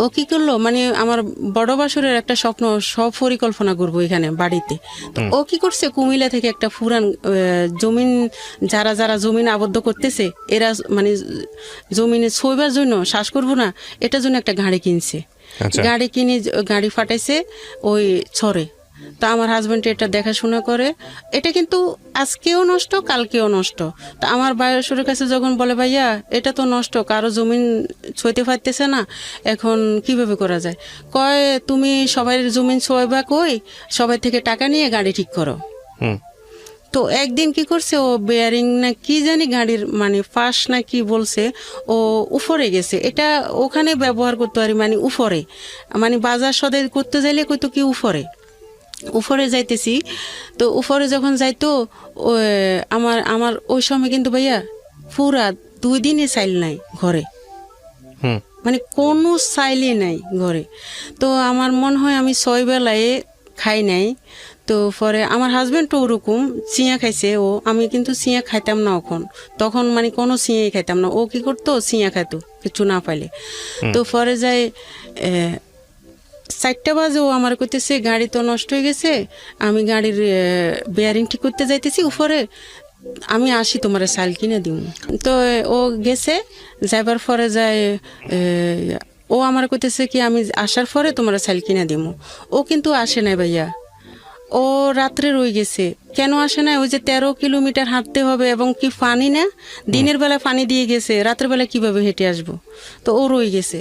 ও কি করলো, মানে আমার বড় বাসুরের একটা স্বপ্ন, সব পরিকল্পনা করবো এখানে বাড়িতে। তো ও কি করছে, কুমিল্লা থেকে একটা পুরান জমিন, যারা যারা জমিন আবদ্ধ করতেছে, এরা মানে জমিনে ছইবার জন্য, শ্বাস করবো না এটার জন্য একটা গাড়ি কিনছে। গাড়ি কিনে গাড়ি ফাটাইছে ওই ছড়ে। তা আমার হাজবেন্ড এটা দেখাশোনা করে। এটা কিন্তু আজকেও নষ্ট, কালকেও নষ্ট। তা আমার বায়সুরের কাছে যখন বলে ভাইয়া এটা তো নষ্ট, কারো জমিন ছুঁইতে পারতেছে না, এখন কিভাবে করা যায়? কয় তুমি সবাই জমিন ছোঁইবা, কই সবাই থেকে টাকা নিয়ে গাড়ি ঠিক করো। তো একদিন কি করছে, ও বেয়ারিং না কি জানি গাড়ির মানে ফাঁস না কি বলছে, ও উপরে গেছে। এটা ওখানে ব্যবহার করতে পারি, মানে উপরে, মানে বাজার সদাই করতে যাইলে কইতো কি উপরে যাইতেছি। তো উপরে যখন যাইতো আমার ওই সময় কিন্তু ভাইয়া পুরা 2 দিনে চাইল নাই ঘরে, মানে কোনো চাইলে নাই ঘরে। তো আমার মনে হয় আমি 6 বেলায় খাই নাই। তো পরে আমার হাজবেন্ডও ওরকম চিঁয়া খাইছে। আমি কিন্তু চিঁয়া খাইতাম না তখন মানে কোনো চিঁয়াই খাইতাম না। ও কি করতো, চিঁয়া খাইতো কিছু না পাইলে। তো পরে যায় 4টা বাজে ও আমার কইতেছে গাড়ি তো নষ্ট হয়ে গেছে, আমি গাড়ির বেয়ারিং ঠিক করতে যাইতেছি উপরে, আমি আসি তোমার চাল কিনে দিব। তো ও গেছে, যাইবার পরে যায় ও আমার কইতেছে কি আমি আসার পরে তোমার চাইল কিনা দিমু। ও কিন্তু আসে নাই ভাইয়া, ও রাত্রে রয়ে গেছে। কেন আসে না? ওই যে 13 কিলোমিটার হাঁটতে হবে এবং কি পানি না, দিনের বেলা পানি দিয়ে গেছে, রাতের বেলা কিভাবে হেঁটে আসবো? তো ও রয়ে গেছে।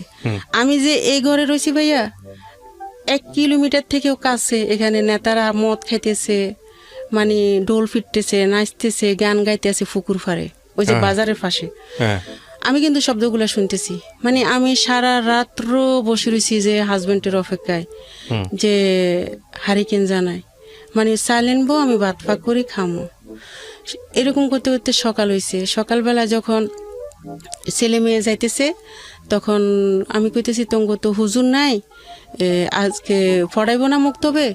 আমি যে এই ঘরে রয়েছি ভাইয়া, 1 কিলোমিটার থেকেও কাছে, এখানে নেতারা মদ খাইতেছে, মানে ডোল ফিরতেছে, নাচতেছে, গান গাইতেছে পুকুর ফাড়ে, ওই যে বাজারের পাশে। আমি কিন্তু শব্দগুলো শুনতেছি, মানে আমি সারা রাত্র বসে রয়েছি যে হাজবেন্ডের অপেক্ষায়, যে হারিকেন জানাই, মানে সাইলেন্ট বউ, আমি ভাত ফাঁক করি খামো। এরকম করতে করতে সকাল হয়েছে। সকালবেলা যখন ছেলে মেয়ে যাইতেছে, তখন আমি কইতেছি তঙ্গ তো হুজুর নাই, আজকে পড়াইব না মুক্তবে,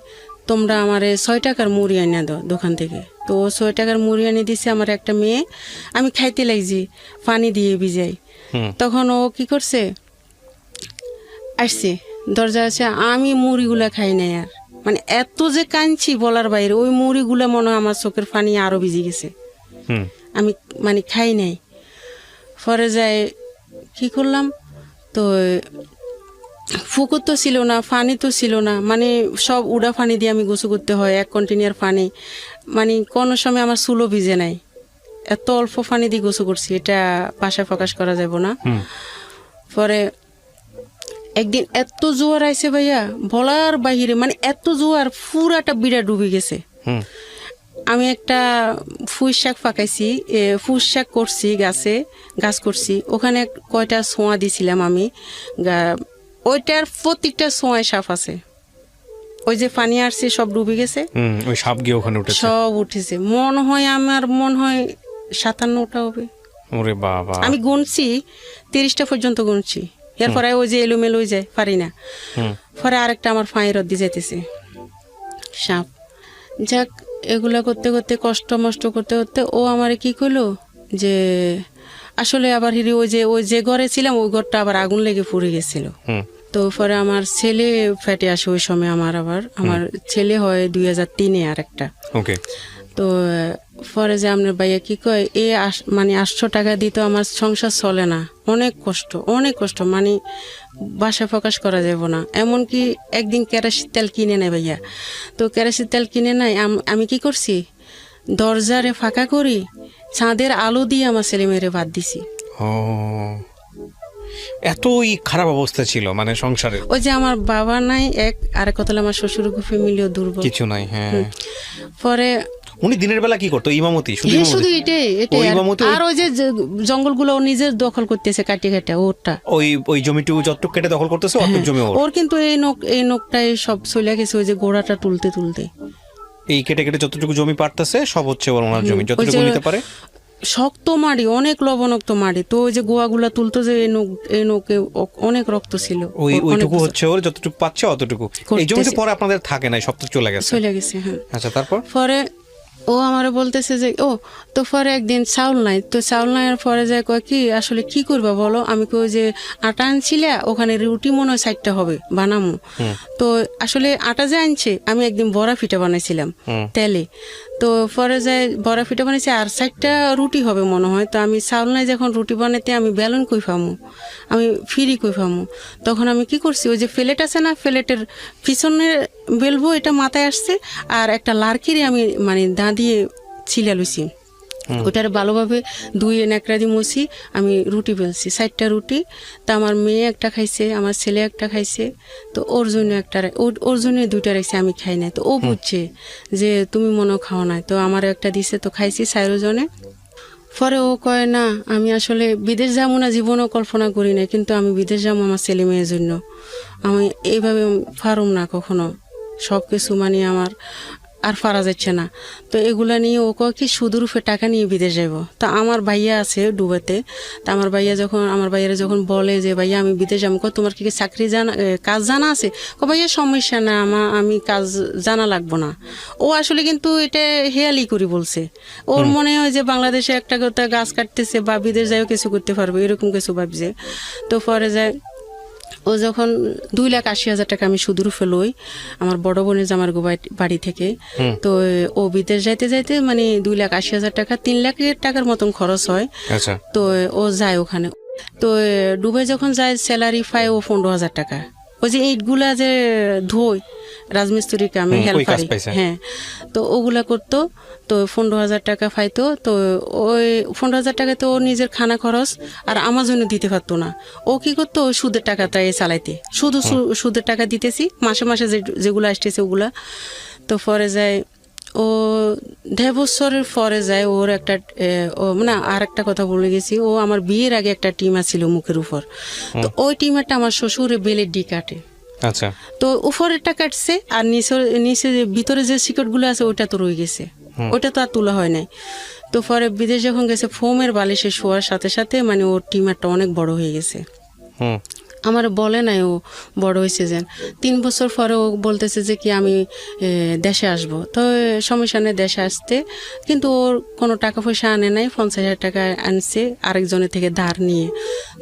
তোমরা আমারে 6 টাকার মুড়ি আনিয়া দাও দোকান থেকে। তো 6 টাকার মুড়ি আনি দিছে আমার একটা মেয়ে, আমি খাইতে লাগছি পানি দিয়ে ভিজাই। তখন ও কি করছে, আসছে দরজা আছে, আমি মুড়িগুলা খাই নাই আর, মানে এত যে কাঁদছি বলার বাইরে, ওই মুড়িগুলা মনে হয় আমার চোখের পানি আরো ভিজে গেছে, আমি মানে খাই নাই। পরে যায় কি করলাম, তো পুকুর তো ছিল না, পানি তো ছিল না, মানে সব উড়া পানি দিয়ে আমি গোসল করতে হয়, 1 কন্টেনার পানি, মানে কোনো সময় আমার চুলও ভিজে নাই, এত অল্প পানি দিয়ে গোসল করছি, এটা ভাষায় প্রকাশ করা যাব না। পরে একদিন এত জোয়ার আইছে ভাইয়া বলার বাহিরে, মানে এত জোয়ার, পুরাটা বিড়া ডুবে গেছে। আমি একটা ফুস শাক পাকাইছি, ফুস শাক করছি গাছে, গাছ করছি, ওখানে কয়টা ছোঁয়া দিছিলাম আমি, ওইটার প্রত্যেকটা ছোঁয়ায় সাপ আছে। ওই যে পানি আসছে সব ডুবে গেছে, ওই সাপ গিয়ে ওখানে উঠেছে, সব উঠেছে। মনে হয় আমার মনে হয় 57টা হবে। ওরে বাবা, আমি গুনছি 30টা পর্যন্ত গুনছি, এরপরে ওই যে এলোমেলো হয়ে যায়, পারি না। পরে আরেকটা আমার ফাঁয়ের রদ্দি যাইতেছে সাপ। যাক, এগুলা করতে করতে কষ্ট মষ্ট করতে করতে ও আমারে কি করলো, যে আসলে আবার হিরি ওই যে ঘরে ছিলাম, ওই ঘরটা আবার আগুন লেগে পুড়ে গেছিল। তো পরে আমার ছেলে ফেটে আসে ওই সময়, আমার ছেলে হয় 2003-এ আর একটা। তো পরে যে আপনার ভাইয়া কি কয়, মানে 800 টাকা দিত আমার সংসার চলে না, অনেক কষ্ট, মানে বাসা প্রকাশ করা যাব না। এমনকি একদিন কেরাসিন তেল কিনে নেয় ভাইয়া, তো কেরাসিন তেল কিনে নাই, আমি কি করছি, দরজারে ফাঁকা করি, চাঁদের আলো দিয়ে আমার ছেলে মেয়েরে ভাত দিছি। এতই খারাপ অবস্থা ছিল মানে সংসারে। ওই যে আমার বাবা নাই, আর কত আমার শ্বশুর ফ্যামিলিও দুর্বল, কিছু নাই। পরে উনি দিনের বেলা কি করতো? ইমামতি, শুধু এটাই। আর ওই যে জঙ্গলগুলো নিজের দখল করতেছে, কাটে ওরটা, ওই জমিটুকু যতটুকু কেটে দখল করতেছে অত জমি ওর, কিন্তু এই নখটাই সব চলে গেছে, ওই যে গোড়াটা তুলতে এই কেটে কেটে যতটুকু জমি পারতেছে সব হচ্ছে ওনার জমি, যতটুকু নিতে পারে। শক্ত মাড়ি, অনেক লবণাক্ত মাড়ি, তো ওই যে গোয়াগুলা তুলতো, যে এই নৌকে অনেক রক্ত ছিল, ওইটুকু হচ্ছে ওর যতটুকু পাচ্ছে অতটুকু। এই জমিতে পরে আপনাদের থাকে নাই, সব তো চলে গেছে। হ্যাঁ। আচ্ছা, তারপর পরে ও আমারে বলতেছে যে তো পরে একদিন চাউল নাই, তো চাউল নাই পরে যায় কয় কি আসলে কি করবা বলো। আমি কই যে আটা আনছিলে, ওখানে রুটি মনে হয় 60টা হবে বানামু। তো আসলে আটা যে আনছে, আমি একদিন বড়া পিঠা বানাইছিলাম তেলে, তো পরে যায় বড়া পিঠা বানাইছে আর 60টা রুটি হবে মনে হয়। তো আমি চাউল নাই যখন রুটি বানাইতে, আমি বেলুন কই পামু, আমি ফিরি কই পামু। তখন আমি কি করছি, ওই যে ফ্লেট আছে না, ফ্লেটের পিছনে বেলবো, এটা মাথায় আসছে, আর একটা লার্কিরে আমি মানে দা দিয়ে ছিলা লইছি, ওটার ভালোভাবে ধুয়ে ন্যাকড়া দিয়ে মুছি, আমি রুটি বেলছি 60টা রুটি। তা আমার মেয়ে একটা খাইছে, আমার ছেলে একটা খাইছে, তো ওর জন্য ওর জন্য 2টা রাখছে, আমি খাই নাই। তো ও বুঝছে যে তুমি মনে খাও নাই, তো আমার একটা দিছে, তো খাইছি 4 জনে। পরে ও কয় না, আমি আসলে বিদেশ যাবো না, জীবনও কল্পনা করি না, কিন্তু আমি বিদেশ যাবো আমার ছেলে মেয়ের জন্য, আমি এইভাবে পারুম না কখনো, সব কিছু মানে আমার আর পারা যাচ্ছে না। তো এগুলা নিয়ে ও কয় কি সুদরূপে টাকা নিয়ে বিদেশ যাবো। তা আমার ভাইয়া আছে ডুবাতে, তা আমার ভাইয়ারা যখন বলে যে ভাইয়া আমি বিদেশ যাবো, তোমার কি চাকরি কাজ জানা আছে? ভাইয়া সমস্যা না, আমি কাজ জানা লাগবো না। ও আসলে কিন্তু এটা হেয়ালি করি বলছে, ওর মনে হয় যে বাংলাদেশে একটা কথা গাছ কাটতেছে বা বিদেশ যাইও কিছু করতে পারবে, এরকম কিছু ভাবছে। তো পরে যায় ও যখন 2,80,000 টাকা আমি সুদরূপে লই আমার বড় বোনের জামার বাড়ি থেকে, তো ও বিদেশ যাইতে যাইতে মানে 2,80,000 টাকা 3 লাখ টাকার মতন খরচ হয়। তো ও যায় ওখানে। তো দুবাই যখন যায় স্যালারি পায় ও 15,000 টাকা। ওই যে ইটগুলা যে ধোয় রাজমিস্ত্রি কামে হেল্পারি, পাইছে। হ্যাঁ, তো ওগুলা করতো। তো 15,000 টাকা পাইতো। তো ওই 15,000 টাকা তো ওর নিজের খানা খরচ আর আমার জন্য দিতে পারতো না। ও কি করতো, ওই সুদের টাকাটাই চালাইতে, শুধু সুদের টাকা দিতেছি মাসে মাসে যেগুলো আসতেছে ওগুলা। তো পরে যায় ও 1.5 বছরের পরে যায় ওর একটা ও মানে আর একটা কথা বলে গেছি, ও আমার বিয়ের আগে একটা টিমার ছিল মুখের উপর। তো ওই টিমারটা আমার শ্বশুরে বেলের ডি কাটে। আচ্ছা, তো উপরেরটা কাটছে আর নিচে ভিতরে যে শিকড়গুলো আছে ওইটা তো রয়ে গেছে, ওইটা তো আর তোলা হয় নাই। তো পরে বিদেশ যখন গেছে ফোমের বালিশে শোয়ার সাথে সাথে মানে ওর টিমারটা অনেক বড় হয়ে গেছে। আমার বলে নাই ও বড় হয়েছে যেন। 3 বছর পরে ও বলতেছে যে কি আমি দেশে আসব। তো সমস্যা নেই দেশে আসতে, কিন্তু ওর কোনো টাকা পয়সা আনে নাই। 50,000 টাকা আনছে আরেকজনের থেকে ধার নিয়ে।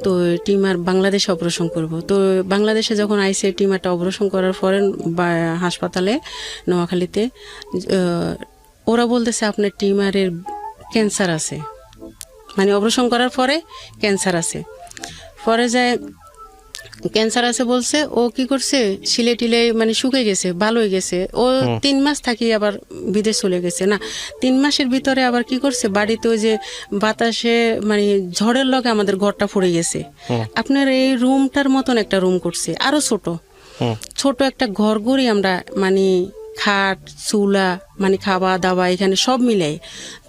তো টিমার বাংলাদেশে অপারেশন করব। তো বাংলাদেশে যখন আইসে টিমারটা অপারেশন করার পরে হাসপাতালে নোয়াখালীতে ওরা বলতেছে আপনার টিমারের ক্যান্সার আছে, মানে অপারেশন করার পরে ক্যান্সার আছে। পরে যায় ক্যান্সার আছে বলছে, ও কি করছে শিলে টিলে মানে শুকে গেছে, ভালো হয়ে গেছে। ও 3 মাস থাকি আবার বিদেশ চলে গেছে। না, 3 মাসের ভিতরে আবার কি করছে, বাড়িতে ওই যে বাতাসে মানে ঝড়ের লগে আমাদের ঘরটা পড়ে গেছে। আপনার এই রুমটার মতন একটা রুম করছে, আরো ছোট একটা ঘর করি আমরা, মানে খাট চুলা মানে খাওয়া দাওয়া এখানে সব মিলাই।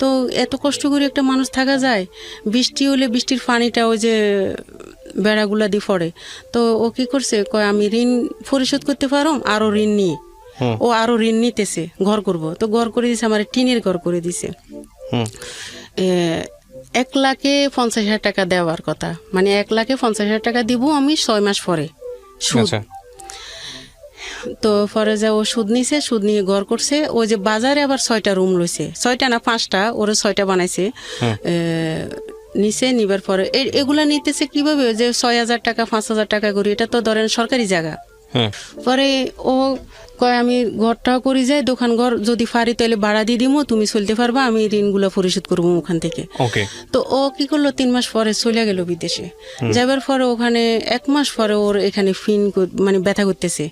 তো এত কষ্ট করে একটা মানুষ থাকা যায়? বৃষ্টি হলে বৃষ্টির পানিটা ওই যে বেড়াগুলা দিয়ে পড়ে। তো ও কি করছে, কয় আমি ঋণ পরিশোধ করতে পারো, আরো ঋণ নিয়ে ও আরো ঋণ নিতেছে, ঘর করব। তো ঘর করে দিছে, আমার টিনের ঘর করে দিছে। 1,50,000 টাকা দেওয়ার কথা, মানে 1,50,000 টাকা দিব আমি 6 মাস পরে সুদ। তো পরে যা ও সুদ নিছে, সুদ নিয়ে ঘর করছে। ওই যে বাজারে আবার 6টা রুম লইছে, 6টা না 5টা, ওরা 6টা বানাইছে। নিচে নিবার পরে এগুলা নিতেছে কিভাবে, যে 6,000 টাকা 5,000 টাকা করি, এটা তো ধরেন সরকারি জায়গা। পরে ও কয় আমি ঘরটাও করি যাই, দোকান ঘর যদি পারি তাহলে ভাড়া দিয়ে দিমু, তুমি চলতে পারবা, আমি ঋণগুলো পরিশোধ করবো ওখান থেকে। তো ও কি করলো, 3 মাস পরে চলে গেল বিদেশে। যাবার পরে ওখানে 1 মাস পরে ওর এখানে মানে ব্যথা করতেছে।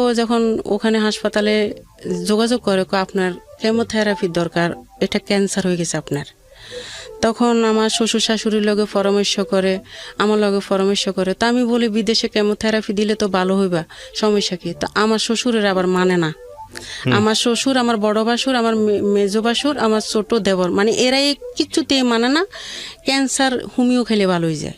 ও যখন ওখানে হাসপাতালে যোগাযোগ করে, আপনার কেমোথেরাপির দরকার, এটা ক্যান্সার হয়ে গেছে আপনার। তখন আমার শ্বশুর শাশুড়ির লগে পরামর্শ করে, আমার লগে পরামর্শ করে। তো আমি বলি বিদেশে কেমোথেরাপি দিলে তো ভালো হইবা, সমস্যা কি? তো আমার শ্বশুরের আবার মানে না। আমার শ্বশুর, আমার বড় বাসুর, আমার মেজো বাসুর, আমার ছোট দেবর, মানে এরাই কিচ্ছুতেই মানে না ক্যান্সার হোমিও খেলে ভালো হয়ে যায়।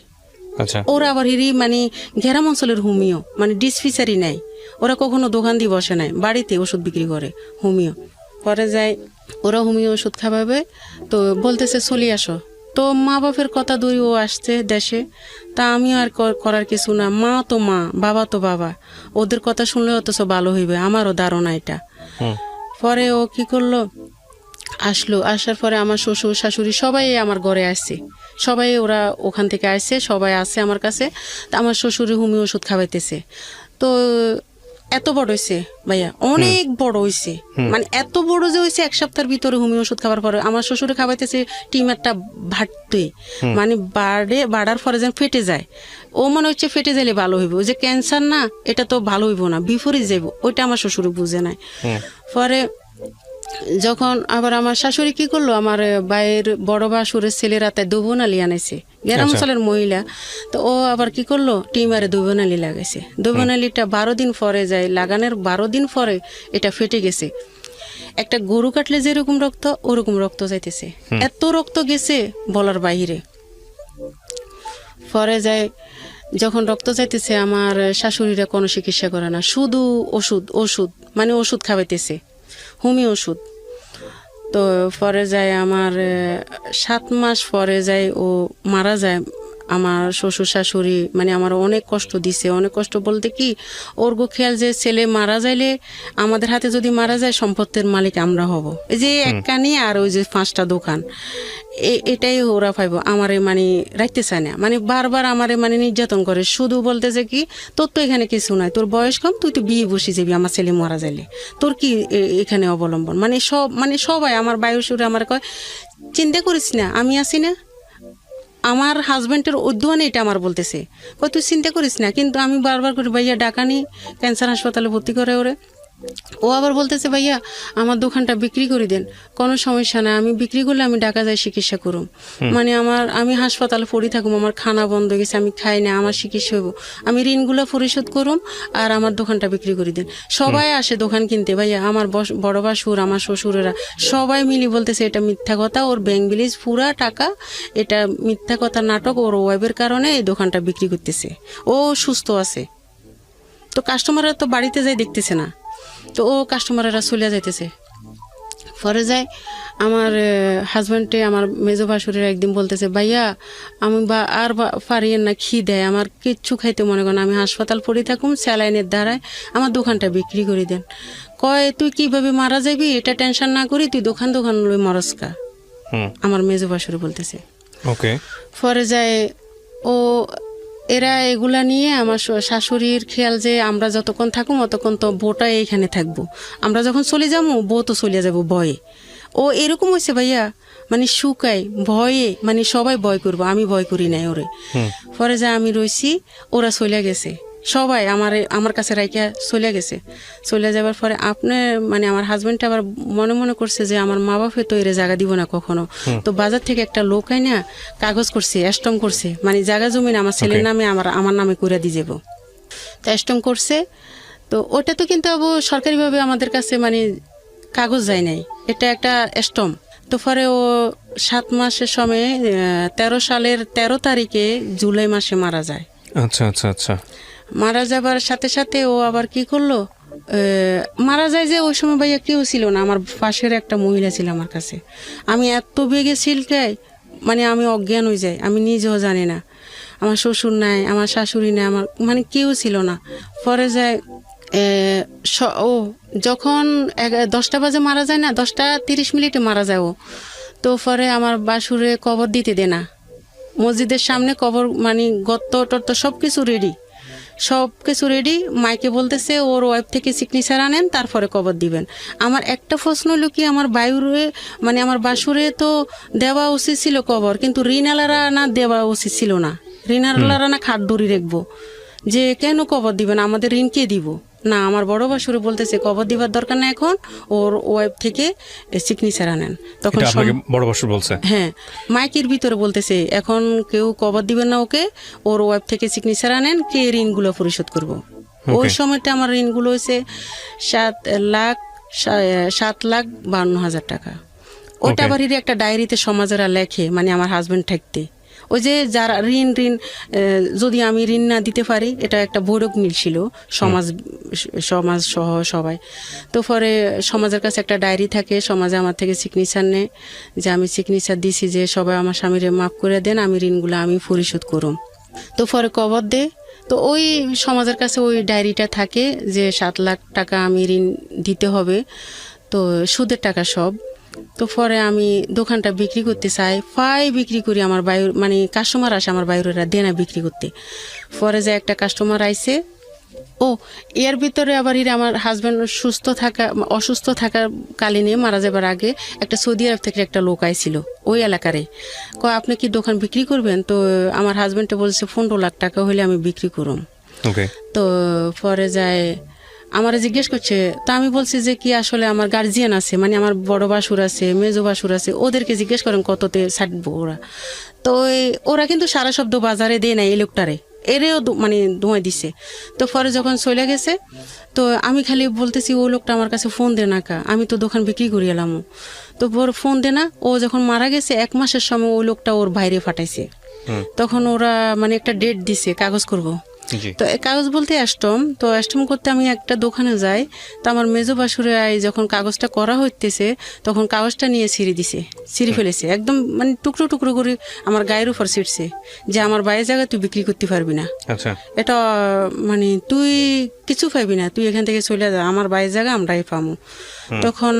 ওরা আবার মানে গ্রাম অঞ্চলের হোমিও, মানে ডিসপিসারি নাই, ওরা কখনো দোকান দিয়ে বসে নাই, বাড়িতে ওষুধ বিক্রি করে হোমিও। পরে যায় ওরা হোমিও ওষুধ খাওয়াবে। তো বলতেছে চলে আসো। তো মা বাপের কথা ধরে ও আসছে দেশে। তা আমিও আর করার কিছু না, মা তো মা, বাবা তো বাবা, ওদের কথা শুনলে অথচ ভালো হইবে, আমারও ধারণা এটা। পরে ও কি করলো, আসার পরে আমার শ্বশুর শাশুড়ি সবাই আমার ঘরে আসছে, সবাই ওরা ওখান থেকে আসছে, সবাই আসছে আমার কাছে। তা আমার শ্বশুরে হোমিও ওষুধ খাওয়াইতেছে। তো এত বড় হয়েছে ভাইয়া, অনেক বড় হয়েছে, মানে এত বড় যে হয়েছে 1 সপ্তাহের ভিতরে হোমিও ওষুধ খাওয়ার পরে আমার শ্বশুরে খাওয়াইতেছে টিমারটা ভাটতে, মানে বাড়ার পরে যেন ফেটে যায়। ও মনে হচ্ছে ফেটে যাইলে ভালো হইব, ওই যে ক্যান্সার না, এটা তো ভালো হইব না, বিপরীত যাইব, ওইটা আমার শ্বশুরে বুঝে নাই। পরে যখন আবার আমার শাশুড়ি কি করলো, আমার ভাইয়ের বড় বাসুরের ছেলেরা তাই দুবনালি আনাইছে, গ্রাম অঞ্চলের মহিলা। তো ও আবার কি করলো, টিমারে দুবনালি লাগাইছে। দুবনালিটা 12 দিন পরে যায়, লাগানোর 12 দিন পরে এটা ফেটে গেছে। একটা গরু কাটলে যেরকম রক্ত, ওরকম রক্ত যাইতেছে, এত রক্ত গেছে বলার বাহিরে। পরে যায় যখন রক্ত যাইতেছে, আমার শাশুড়িরা কোনো চিকিৎসা করে না, শুধু ওষুধ মানে ওষুধ খাওয়াইতেছে, হোমিও ওষুধ। তো পরে যায় আমার 7 মাস পরে যায় ও মারা যায়। আমার শ্বশুর শাশুড়ি মানে আমার অনেক কষ্ট দিছে, অনেক কষ্ট বলতে কি, ওর গো খেয়াল যে ছেলে মারা যাইলে আমাদের হাতে যদি মারা যায় সম্পত্তির মালিক আমরা হব, এই যে এক কানি আর ওই যে 5টা দোকান, এটাই ওরা পাইব। আমারে মানে রাখতে চায় না, মানে বারবার আমারে মানে নির্যাতন করে, শুধু বলতেছে কি তোর তো এখানে কিছু নাই, তোর বয়স কম, তুই তো বিয়ে বসে যাবি আমার ছেলে মারা যাইলে, তোর কি এখানে অবলম্বন, মানে সবাই আমার বায়ুসুরে আমার কয় চিন্তা করিস না, আমি আছি না, আমার হাজবেন্ডের উদ্যোগে এটা আমার বলতেছে, কই তুই চিন্তা করিস না, কিন্তু আমি বারবার করি ভাইয়া ডাকানি ক্যান্সার হাসপাতালে ভর্তি করে ওরে। ও আবার বলতেছে ভাইয়া আমার দোকানটা বিক্রি করে দেন, কোনো সমস্যা না, আমি বিক্রি করলে আমি ঢাকা যাই চিকিৎসা করুম, মানে আমি হাসপাতালে পড়ি থাকুম, আমার খানা বন্ধ হয়ে গেছে, আমি খাই না, আমার চিকিৎসা হইব, আমি ঋণগুলো পরিশোধ করুম আর আমার দোকানটা বিক্রি করে দেন। সবাই আসে দোকান কিনতে ভাইয়া, আমার বড় বাসুর, আমার শ্বশুরেরা সবাই মিলি বলতেছে এটা মিথ্যা কথা, ওর ব্যাংক ব্যালেন্স পুরা টাকা, এটা মিথ্যা কথা নাটক, ওর ওয়াইফের কারণে এই দোকানটা বিক্রি করতেছে, ও সুস্থ আছে। তো কাস্টমাররা তো বাড়িতে যাই দেখতেছে না, তো ও কাস্টমাররা চলে যাইতেছে। পরে যায় আমার হাজব্যান্ডে, আমার মেজো ভাসুরের একদিন বলতেছে ভাইয়া আমি পারিয়েন না, দেয় আমার কিচ্ছু খাইতে মনে করেন, আমি হাসপাতাল পড়ে থাকুম, স্যালাইনের দ্বারায় আমার দোকানটা বিক্রি করে দেন। কয় তুই কিভাবে মারা যাবি এটা টেনশন না করি, তুই দোকান লই মরস্কা, আমার মেজো ভাসুরে বলতেছে। ওকে। পরে যায় ও এরা এগুলা নিয়ে আমার শাশুড়ির খেয়াল যে আমরা যতক্ষণ থাকুম অতক্ষণ তো বউটা এইখানে থাকবো, আমরা যখন চলে যাবো বউ তো চলে যাবো ভয়ে। ও এরকম হয়েছে ভাইয়া, মানে শুকাই ভয়ে, মানে সবাই ভয় করবো, আমি ভয় করি নাই ওরে। পরে যা আমি রইছি, ওরা চলে গেছে, সবাই আমার কাছে রাইকা চলে গেছে। চলে যাবার পরে মানে আমার হাজবেন্ডটা আবার মনে মনে করছে যে আমার মা বাপে তো এর জায়গা দিব না কখনো, তো বাজার থেকে একটা লোক আইনা কাগজ করছে, স্ট্রং করছে, মানে জায়গা জমিন আমার ছেলের নামে আমার নামে করে দিয়ে যাবো, তো স্ট্রং করছে। তো ওটা তো কিন্তু সরকারিভাবে আমাদের কাছে মানে কাগজ যায় নাই, এটা একটা স্টম্প। তো পরে ও 7 মাসের সময় 13 সালের 13 তারিখে জুলাই মাসে মারা যায়। আচ্ছা আচ্ছা আচ্ছা। মারা যাবার সাথে সাথে ও আবার কি করলো, মারা যায় যে ওই সময় ভাইয়া কেউ ছিল না, আমার পাশের একটা মহিলা ছিল আমার কাছে। আমি এত বেগে সিলকাই, মানে আমি অজ্ঞান হয়ে যাই, আমি নিজেও জানি না, আমার শ্বশুর নাই, আমার শাশুড়ি নাই, আমার মানে কেউ ছিল না। পরে যায় ও যখন 10টা বাজে মারা যায় না, 10:30 মারা যায় ও। তো পরে আমার বাসুরে কবর দিতে দে না, মসজিদের সামনে কবর, মানে গত্ত টত্ত সব কিছু রেডি, মাইকে বলতেছে ওর ওয়াইফ থেকে সিগনেচার আনেন তারপরে কবর দিবেন। আমার একটা প্রশ্ন হলো কি, আমার বায়ুরে মানে আমার বাসুরে তো দেওয়া উচিত ছিল কবর, কিন্তু ঋণালারা না দেওয়া উচিত ছিল না, ঋণালারা না খাট দড়ি রাখবো, যে কেন কবর দিবেন, আমাদের ঋণ কে দিব না। আমার বড় বাসুরে বলতেছে কবর দিবার দরকার না, এখন ওর ওয়াইফ থেকে সিগনেচার আনেন। তখন বড় বাসুর বলছে, হ্যাঁ মাইকের ভিতরে বলতেছে এখন কেউ কবর দিবেন না ওকে, ওর ওয়াইফ থেকে সিগনেচার আনেন, কে ঋণগুলো পরিশোধ করব। ওই সময়টা আমার ঋণগুলো হয়েছে 7,52,000 টাকা। ওটা আবার একটা ডায়েরিতে সমাজেরা লেখে, মানে আমার হাজবেন্ড থাকতে, ওই যে যারা ঋণ যদি আমি ঋণ না দিতে পারি, এটা একটা বৈরক মিল ছিল সমাজ সহ সবাই। তো পরে সমাজের কাছে একটা ডায়েরি থাকে, সমাজে আমার থেকে সিগনেচার নেয় যে আমি সিগনেচার দিছি যে সবাই আমার স্বামীরে মাফ করে দেন, আমি ঋণগুলো আমি পরিশোধ করুম। তো পরে কবর দে, তো ওই সমাজের কাছে ওই ডায়েরিটা থাকে যে 7 লাখ টাকা আমি ঋণ দিতে হবে, তো সুদের টাকা সব। তো পরে আমি দোকানটা বিক্রি করতে চাই, বিক্রি করি, আমার মানে কাস্টমার আসে আমার বাইরেরা দেনা বিক্রি করতে। পরে যে একটা কাস্টমার আইছে, এর ভিতরে আবার আমার হাজব্যান্ড অসুস্থ থাকার কালীনে মারা যাবার আগে একটা সৌদি আরব থেকে একটা লোক আইছিল ওই এলাকারে, আপনি কি দোকান বিক্রি করবেন? তো আমার হাজব্যান্ডে বলছে 15 লাখ টাকা হলে আমি বিক্রি করুম। তো পরে যায় আমার জিজ্ঞেস করছে, তো আমি বলছি যে কি আসলে আমার গার্জিয়ান আছে, মানে আমার বড় বাসুর আছে, মেজো বাসুর আছে, ওদেরকে জিজ্ঞেস করেন কততে ছাড়বো ওরা। তো ওরা কিন্তু সারা শব্দ বাজারে দেয় না এই লোকটারে, এরেও মানে ধোঁয়া দিছে। তো পরে যখন চলে গেছে, তো আমি খালি বলতেছি ওই লোকটা আমার কাছে ফোন দে না কা, আমি তো দোকান বিক্রি করে এলাম। তো পরে ফোন দে না, ও যখন মারা গেছে 1 মাসের সময় ওই লোকটা ওর বাইরে ফাটাইছে। তখন ওরা মানে একটা ডেট দিছে কাগজ করব। তো কাগজ বলতে স্টম করতে আমি একটা দোকানে যাই, তো আমার মেজো বাসুরে যখন কাগজটা করা হইতেছে তখন কাগজটা নিয়ে ছিঁড়ে ফেলেছে, একদম মানে টুকরো টুকরো করে আমার গায়ের উপর ছিটছে যে আমার বাইরের জায়গায় তুই বিক্রি করতে পারবি না, এটা মানে তুই কিছু পাইবি না, তুই এখান থেকে চলে যা, আমার বাইরের জায়গা আমরাই পামু। তখন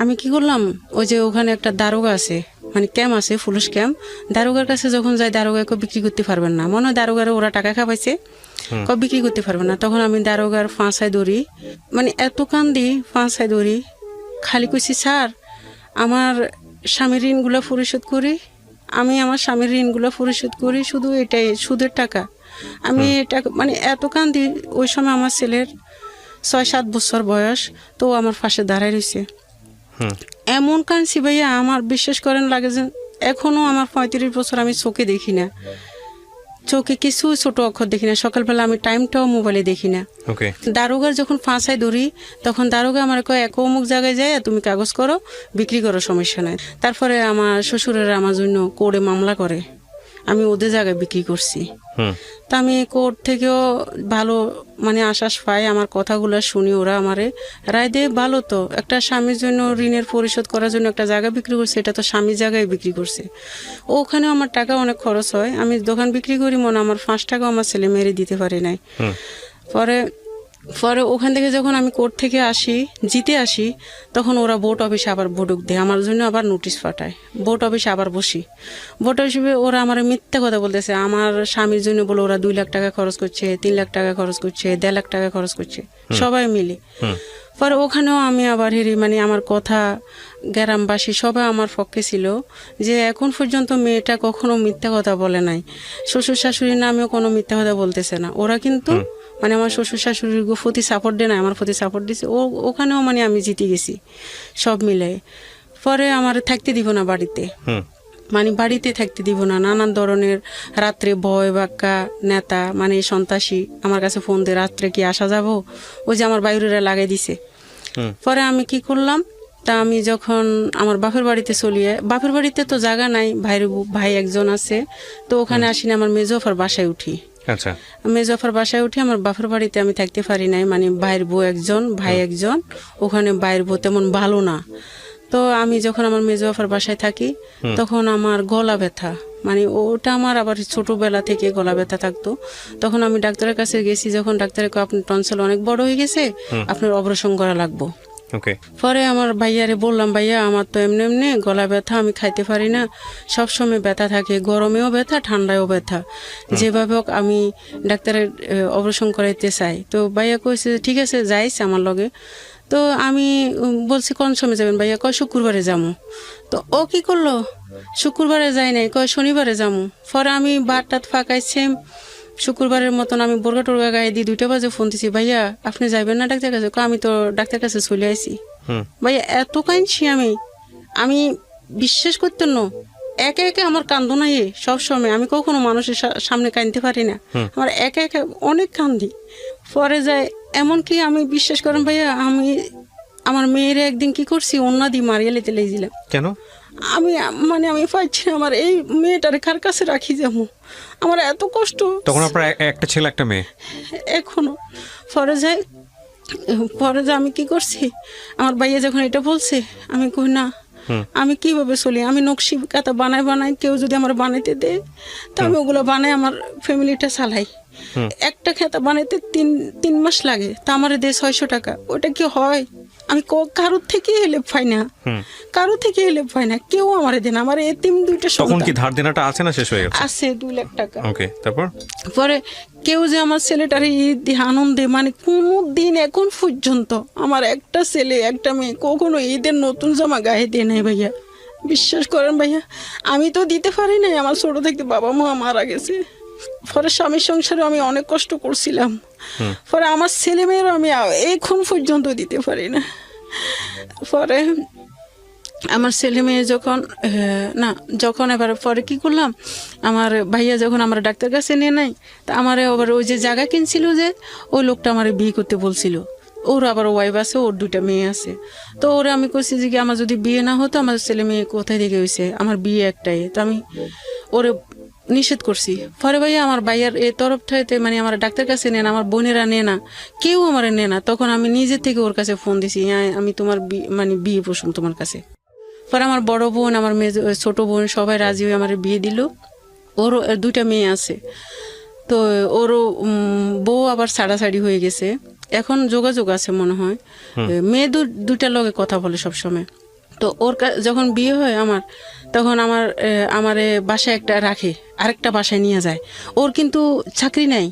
আমি কি করলাম, ওই যে ওখানে একটা দারোগা আছে, মানে ক্যাম্প আছে, পুলিশ ক্যাম্প, দারোগার কাছে যখন যাই দারোগাকে বিক্রি করতে পারবেন না, মনে হয় দারোগারে ওরা টাকা খাওয়াইছে, বিক্রি করতে পারবেন না। তখন আমি দারোগার ফাঁসায় দৌড়ি, মানে এত কান্দি ফাঁসায় দৌড়ি, খালি কইছি স্যার আমার স্বামীর ঋণগুলো পরিশোধ করি, আমি আমার স্বামীর ঋণগুলো পরিশোধ করি, শুধু এটাই সুদের টাকা। আমি এটা মানে এত কান্দি, ওই সময় আমার ছেলের 6-7 বছর বয়স, তো ও আমার পাশে দাঁড়ায় রয়েছে। এমন কাঁদছি ভাইয়া, আমার বিশ্বাস করেন লাগে যে এখনো আমার 35 বছর আমি চোখে দেখি না, চোখে কিছু ছোট অক্ষর দেখি না, সকালবেলা আমি টাইমটাও মোবাইলে দেখি না। দারোগার যখন ফাঁসায় ধরি তখন দারোগা আমার কয় এক অমুক জায়গায় যায় তুমি কাগজ করো, বিক্রি করো, সমস্যা নাই। তারপরে আমার শ্বশুরের আমার জন্য কোর্টে মামলা করে, আমি ওদের জায়গায় বিক্রি করছি। তা আমি কোর্ট থেকেও ভালো মানে আশ্বাস পাই, আমার কথাগুলো শুনি, ওরা আমারে রায় দেয় ভালো। তো একটা স্বামীর জন্য ঋণের পরিশোধ করার জন্য একটা জায়গা বিক্রি করছে, এটা তো স্বামীর জায়গায় বিক্রি করছে। ওখানেও আমার টাকা অনেক খরচ হয়, আমি দোকান বিক্রি করি মনে আমার 5 টাকাও আমার ছেলে মেরে দিতে পারি নাই। পরে ওখান থেকে যখন আমি কোর্ট থেকে জিতে আসি, তখন ওরা বোর্ড অফিসে আবার বডুক দেয়, আমার জন্য আবার নোটিশ পাঠায়। বোর্ড অফিসে আবার বসি, বোর্ড অফিসে ওরা আমার মিথ্যা কথা বলতেছে, আমার স্বামীর জন্য বলে ওরা 2 লাখ টাকা খরচ করছে, 3 লাখ টাকা খরচ করছে, 1.5 লাখ টাকা খরচ করছে, সবাই মিলে। পরে ওখানেও আমি আবার মানে আমার কথা গ্রামবাসী সবাই আমার পক্ষে ছিল, যে এখন পর্যন্ত মেয়েটা কখনো মিথ্যা কথা বলে নাই, শ্বশুর শাশুড়ির নামেও কোনো মিথ্যা কথা বলতেছে না। ওরা কিন্তু মানে আমার শ্বশুর শাশুড়ির প্রতি সাপোর্ট দেয় না, আমার প্রতি সাপোর্ট দিছে। ওখানেও মানে আমি জিতে গেছি সব মিলে। পরে আমার থাকতে দিব না বাড়িতে, মানে বাড়িতে থাকতে দিব না, নানান ধরনের রাত্রে ভয় বাক্কা নেতা মানে সন্ত্রাসী আমার কাছে ফোন দিয়ে, রাত্রে কি আসা যাব, ওই যে আমার বাইরেরা লাগাই দিছে। পরে আমি কি করলাম, তা আমি যখন আমার বাপের বাড়িতে চলিয়ে, বাপের বাড়িতে তো জায়গা নাই, ভাই একজন আছে, তো ওখানে আসিনি, আমার মেজোফার বাসায় উঠি। আচ্ছা, মেজোফার বাসায় উঠি, আমার বাপের বাড়িতে আমি থাকতে পারি নাই, মানে ভাইয়ের বউ একজন, ভাই একজন, ওখানে ভাইয়ের বউ তেমন ভালো না। তো আমি যখন আমার মেজোফার বাসায় থাকি তখন আমার গলা ব্যথা, মানে ওটা আমার আবার ছোটবেলা থেকে গলা ব্যথা থাকতো। তখন আমি ডাক্তারের কাছে গেছি, যখন ডাক্তারের কয় আপনার টনসিল অনেক বড় হয়ে গেছে, আপনার অপারেশন করা লাগবো। পরে আমার ভাইয়ারে বললাম, ভাইয়া আমার তো এমনি এমনি গলা ব্যথা, আমি খাইতে পারি না, সবসময় ব্যথা থাকে, গরমেও ব্যথা ঠান্ডায়ও ব্যথা, যেভাবে হোক আমি ডাক্তারের অপারেশন করাইতে চাই। তো ভাইয়া কইছে ঠিক আছে যাইস আমার লগে। তো আমি বলছি কোন সময় যাবেন ভাইয়া, কয় শুক্রবারে যাবো। তো ও কি করলো, শুক্রবারে যাই নাই, কয় শনিবারে যাবো। পরে আমি বারটাত ফাঁকাইছে, শুক্রবারের মতন আমি বোরগা টোরগা গায়ে দিয়ে 2টা বাজে ফোন দিছি, ভাইয়া আপনি যাবেন না ডাক্তার কাছে? আমি তো ডাক্তার কাছে চলে আইছি। ভাইয়া এত কাঁদছি আমি বিশ্বাস করতেন না, একে একে আমার কান্দো নাই সবসময়, আমি কখনো মানুষের সামনে কাঁদতে পারি না, আমার একে একে অনেক কান্দি। পরে যায় এমনকি আমি বিশ্বাস করেন ভাইয়া, আমি আমার মেয়ের একদিন কি করছি, অন্য দিয়ে মারিয়ে লেতে লেগেছিলাম। কেন? আমি পাইছি না, আমার এই মেয়েটারে কার কাছে রাখি যাবো, আমার এত কষ্ট। তখন আপনার একটা ছেলে একটা মেয়ে এখনো। পরে যায় আমি কি করছি, আমার ভাইয়া যখন এটা বলছে, আমি কই না, আমি কিভাবে চলি, আমি নকশি কাতা বানাই কেউ যদি আমার বানাইতে দেয় তা আমি ওগুলো বানাই আমার ফ্যামিলিটা চালাই। একটা খেতা বানাইতে 3 মাস লাগে, তা আমার দেয় 600 টাকা। ওটা কি হয়? আমি কারোর থেকে হেল্প পাই না, কেউ আমার দেয় না, আমার এতিম 2টা সন্তান। তখন কি ধার দেনাটা আছে না শেষ হয়ে গেছে? আছে 2 লাখ টাকা। ওকে, তারপর পরে কেউ যে আমার ছেলেটার ঈদ আনন্দে, মানে কোনো দিন এখন পর্যন্ত আমার একটা ছেলে একটা মেয়ে কখনো ঈদের নতুন জামা গায়ে দিয়ে নেই ভাইয়া, বিশ্বাস করেন ভাইয়া। আমি তো দিতে পারি নাই, আমার ছোট থেকে বাবা মা মারা গেছে। পরে স্বামীর সংসারে আমি অনেক কষ্ট করছিলাম, পরে আমার ছেলে মেয়েরও আমি এখন পর্যন্ত দিতে পারি না। পরে আমার ছেলে মেয়ে যখন এবার পরে কি করলাম, আমার ভাইয়া যখন আমার ডাক্তার কাছে নিয়ে নাই, তা আমার আবার ওই যে জায়গা কিনছিল, যে ওই লোকটা আমার বিয়ে করতে বলছিল, ওর আবার ওয়াইফ আছে, ওর 2টা মেয়ে আছে। তো ওরা আমি কইছি যে আমার যদি বিয়ে না হতো, আমার ছেলে মেয়ে কোথায় থেকে হয়েছে, আমার বিয়ে একটাই, তো আমি ওরে নিষেধ করছি। পরে ভাইয়া আমার ভাইয়ার এই তরফটাতে মানে আমার ডাক্তার কাছে নেন, আমার বোনেরা নেয় না, কেউ আমার নেয় না। তখন আমি নিজে থেকে ওর কাছে ফোন দিছি, আমি তোমার বিয়ে বসুন তোমার কাছে। পরে আমার বড় বোন, আমার ছোট বোন সবাই রাজি হয়ে আমার বিয়ে দিল। ওর 2টা মেয়ে আছে, তো ওরও বউ আবার ছাড়াছাড়ি হয়ে গেছে, এখন যোগাযোগ আছে মনে হয়। মেয়ে 2টার লগে কথা বলে সবসময়। তো ওর যখন বিয়ে হয় আমার, তখন আমার বাসায় একটা রাখে, আরেকটা বাসায় নিয়ে যায়। ওর কিন্তু চাকরি নাই,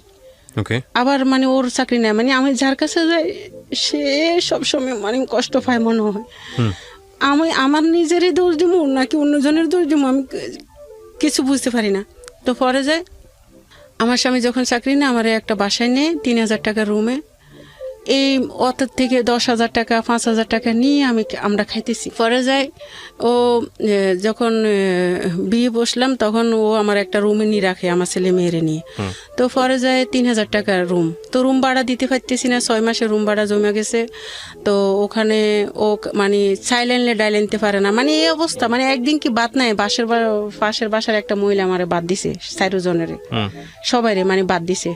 আবার মানে ওর চাকরি নাই, মানে আমি যার কাছে যাই সে সবসময় মানে কষ্ট পায় মনে হয়। আমি আমার নিজেরই দোষ দিব নাকি অন্যজনের দোষ দিব আমি কিছু বুঝতে পারি না। তো পরে যায় আমার স্বামী যখন চাকরি না আমার একটা বাসায় নিয়ে 3,000 টাকা রুমে এই অত থেকে 10,000 টাকা 5,000 টাকা নিয়ে আমরা খাইতেছি। পরে যাই ও যখন বিয়ে বসলাম তখন ও আমার একটা রুমে নিয়ে রাখে আমার ছেলে মেয়েরে নিয়ে। তো পরে যায় 3,000 টাকার রুম, তো রুম ভাড়া দিতে পারতেছি না, 6 মাসের রুম ভাড়া জমে গেছে। তো ওখানে ও মানে চাইলেনলে ডাইলেনতে পারে না, মানে এই অবস্থা। মানে একদিন কি বাদ নাই, পাশের বাসার একটা মহিলা আমারে বাদ দিছে, 4 জনের সবাইরে মানে বাদ দিছে